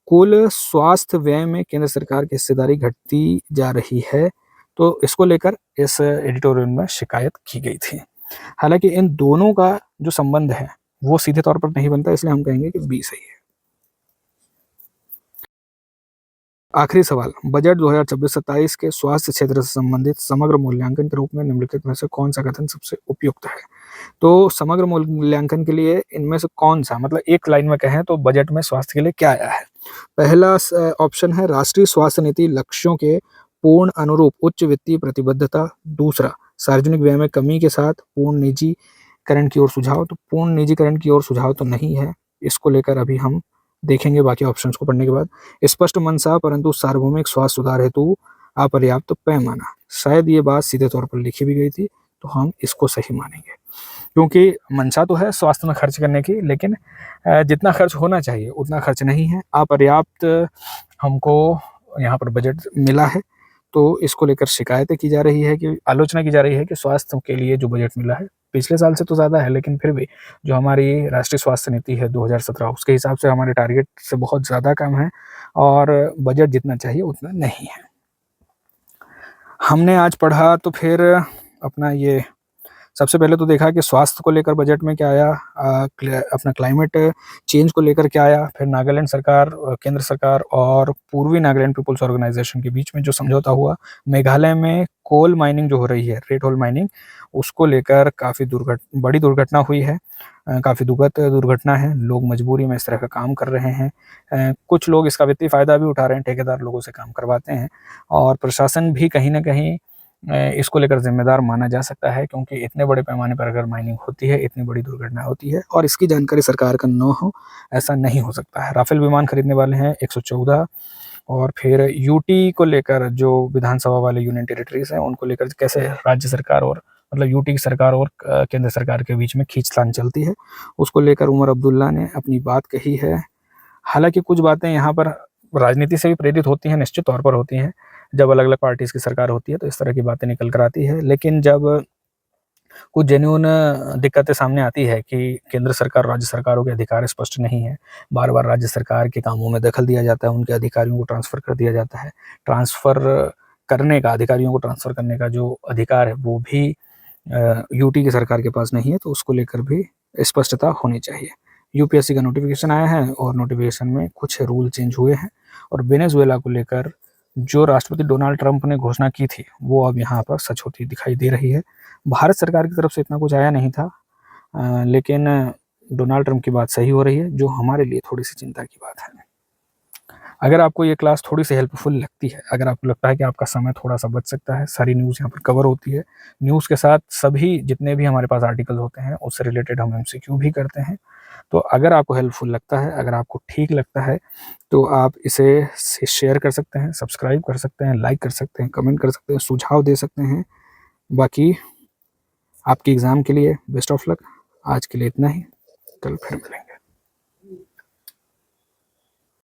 कुल स्वास्थ्य व्यय में केंद्र सरकार की हिस्सेदारी घटती जा रही है, तो इसको लेकर इस एडिटोरियल में शिकायत की गई थी। हालांकि इन दोनों का जो संबंध है वो सीधे तौर पर नहीं बनता, इसलिए हम कहेंगे कि बी सही है। आखिरी सवाल, बजट 2026-27 के स्वास्थ्य क्षेत्र से संबंधित समग्र मूल्यांकन के रूप में निम्नलिखित में से कौन सा कथन सबसे उपयुक्त है? तो समग्र मूल्यांकन के लिए इनमें से कौन सा, मतलब एक लाइन में कहें तो बजट में स्वास्थ्य के लिए क्या आया है? पहला ऑप्शन है राष्ट्रीय स्वास्थ्य नीति लक्ष्यों के पूर्ण अनुरूप उच्च वित्तीय प्रतिबद्धता। दूसरा, सार्वजनिक व्यय में कमी के साथ पूर्ण निजीकरण की ओर सुझाव। तो पूर्ण निजीकरण की ओर सुझाव तो नहीं है, इसको लेकर अभी हम देखेंगे बाकी ऑप्शंस को पढ़ने के बाद। स्पष्ट मंशा परंतु सार्वभौमिक स्वास्थ्य सुधार हेतु अपर्याप्त पैमाना, शायद ये बात सीधे तौर पर लिखी भी गई थी, तो हम इसको सही मानेंगे। क्योंकि मंशा तो है स्वास्थ्य में खर्च करने की, लेकिन जितना खर्च होना चाहिए उतना खर्च नहीं है, अपर्याप्त हमको यहाँ पर बजट मिला है। तो इसको लेकर शिकायतें की जा रही है, कि आलोचना की जा रही है कि स्वास्थ्य के लिए जो बजट मिला है पिछले साल से तो ज़्यादा है, लेकिन फिर भी जो हमारी राष्ट्रीय स्वास्थ्य नीति है 2017 उसके हिसाब से हमारे टारगेट से बहुत ज़्यादा कम है और बजट जितना चाहिए उतना नहीं है। हमने आज पढ़ा तो फिर अपना ये सबसे पहले तो देखा कि स्वास्थ्य को लेकर बजट में क्या आया, अपना क्लाइमेट चेंज को लेकर क्या आया, फिर नागालैंड सरकार, केंद्र सरकार और पूर्वी नागालैंड पीपुल्स ऑर्गेनाइजेशन के बीच में जो समझौता हुआ। मेघालय में कोल माइनिंग जो हो रही है, रेड होल माइनिंग, उसको लेकर काफ़ी बड़ी दुर्घटना हुई है, काफ़ी दुखद दुर्घटना है। लोग मजबूरी में इस तरह का काम कर रहे हैं, कुछ लोग इसका वित्तीय फ़ायदा भी उठा रहे हैं, ठेकेदार लोगों से काम करवाते हैं और प्रशासन भी कहीं ना कहीं इसको लेकर जिम्मेदार माना जा सकता है, क्योंकि इतने बड़े पैमाने पर अगर माइनिंग होती है, इतनी बड़ी दुर्घटना होती है और इसकी जानकारी सरकार का न हो, ऐसा नहीं हो सकता है। राफेल विमान खरीदने वाले हैं 114, और फिर यूटी को लेकर जो विधानसभा वाले यूनियन टेरिटरीज हैं उनको लेकर कैसे राज्य सरकार और मतलब यूटी की सरकार और केंद्र सरकार के बीच में खींचतान चलती है, उसको लेकर उमर अब्दुल्ला ने अपनी बात कही है। हालांकि कुछ बातें यहाँ पर राजनीति से भी प्रेरित होती हैं, निश्चित तौर पर होती हैं। जब अलग अलग पार्टीज़ की सरकार होती है तो इस तरह की बातें निकल कर आती है, लेकिन जब कुछ जेन्युइन दिक्कतें सामने आती है कि केंद्र सरकार राज्य सरकारों के अधिकार स्पष्ट नहीं है, बार बार राज्य सरकार के कामों में दखल दिया जाता है, उनके अधिकारियों को ट्रांसफ़र कर दिया जाता है, अधिकारियों को ट्रांसफ़र करने का जो अधिकार है वो भी यूटी की सरकार के पास नहीं है, तो उसको लेकर भी स्पष्टता होनी चाहिए। यूपीएससी का नोटिफिकेशन आया है और नोटिफिकेशन में कुछ रूल चेंज हुए हैं और वेनेजुएला को लेकर जो राष्ट्रपति डोनाल्ड ट्रंप ने घोषणा की थी वो अब यहाँ पर सच होती दिखाई दे रही है। भारत सरकार की तरफ से इतना कुछ आया नहीं था, लेकिन डोनाल्ड ट्रंप की बात सही हो रही है, जो हमारे लिए थोड़ी सी चिंता की बात है। अगर आपको ये क्लास थोड़ी सी हेल्पफुल लगती है, अगर आपको लगता है कि आपका समय थोड़ा सा बच सकता है, सारी न्यूज़ यहाँ पर कवर होती है, न्यूज़ के साथ सभी जितने भी हमारे पास आर्टिकल होते हैं उससे रिलेटेड हम एमसीक्यू भी करते हैं। तो अगर आपको हेल्पफुल लगता है, अगर आपको ठीक लगता है, तो आप इसे शेयर कर सकते हैं, सब्सक्राइब कर सकते हैं, लाइक कर सकते हैं, कमेंट कर सकते हैं, सुझाव दे सकते हैं। बाकी आपकी एग्ज़ाम के लिए बेस्ट ऑफ लक। आज के लिए इतना ही, कल फिर मिलेंगे।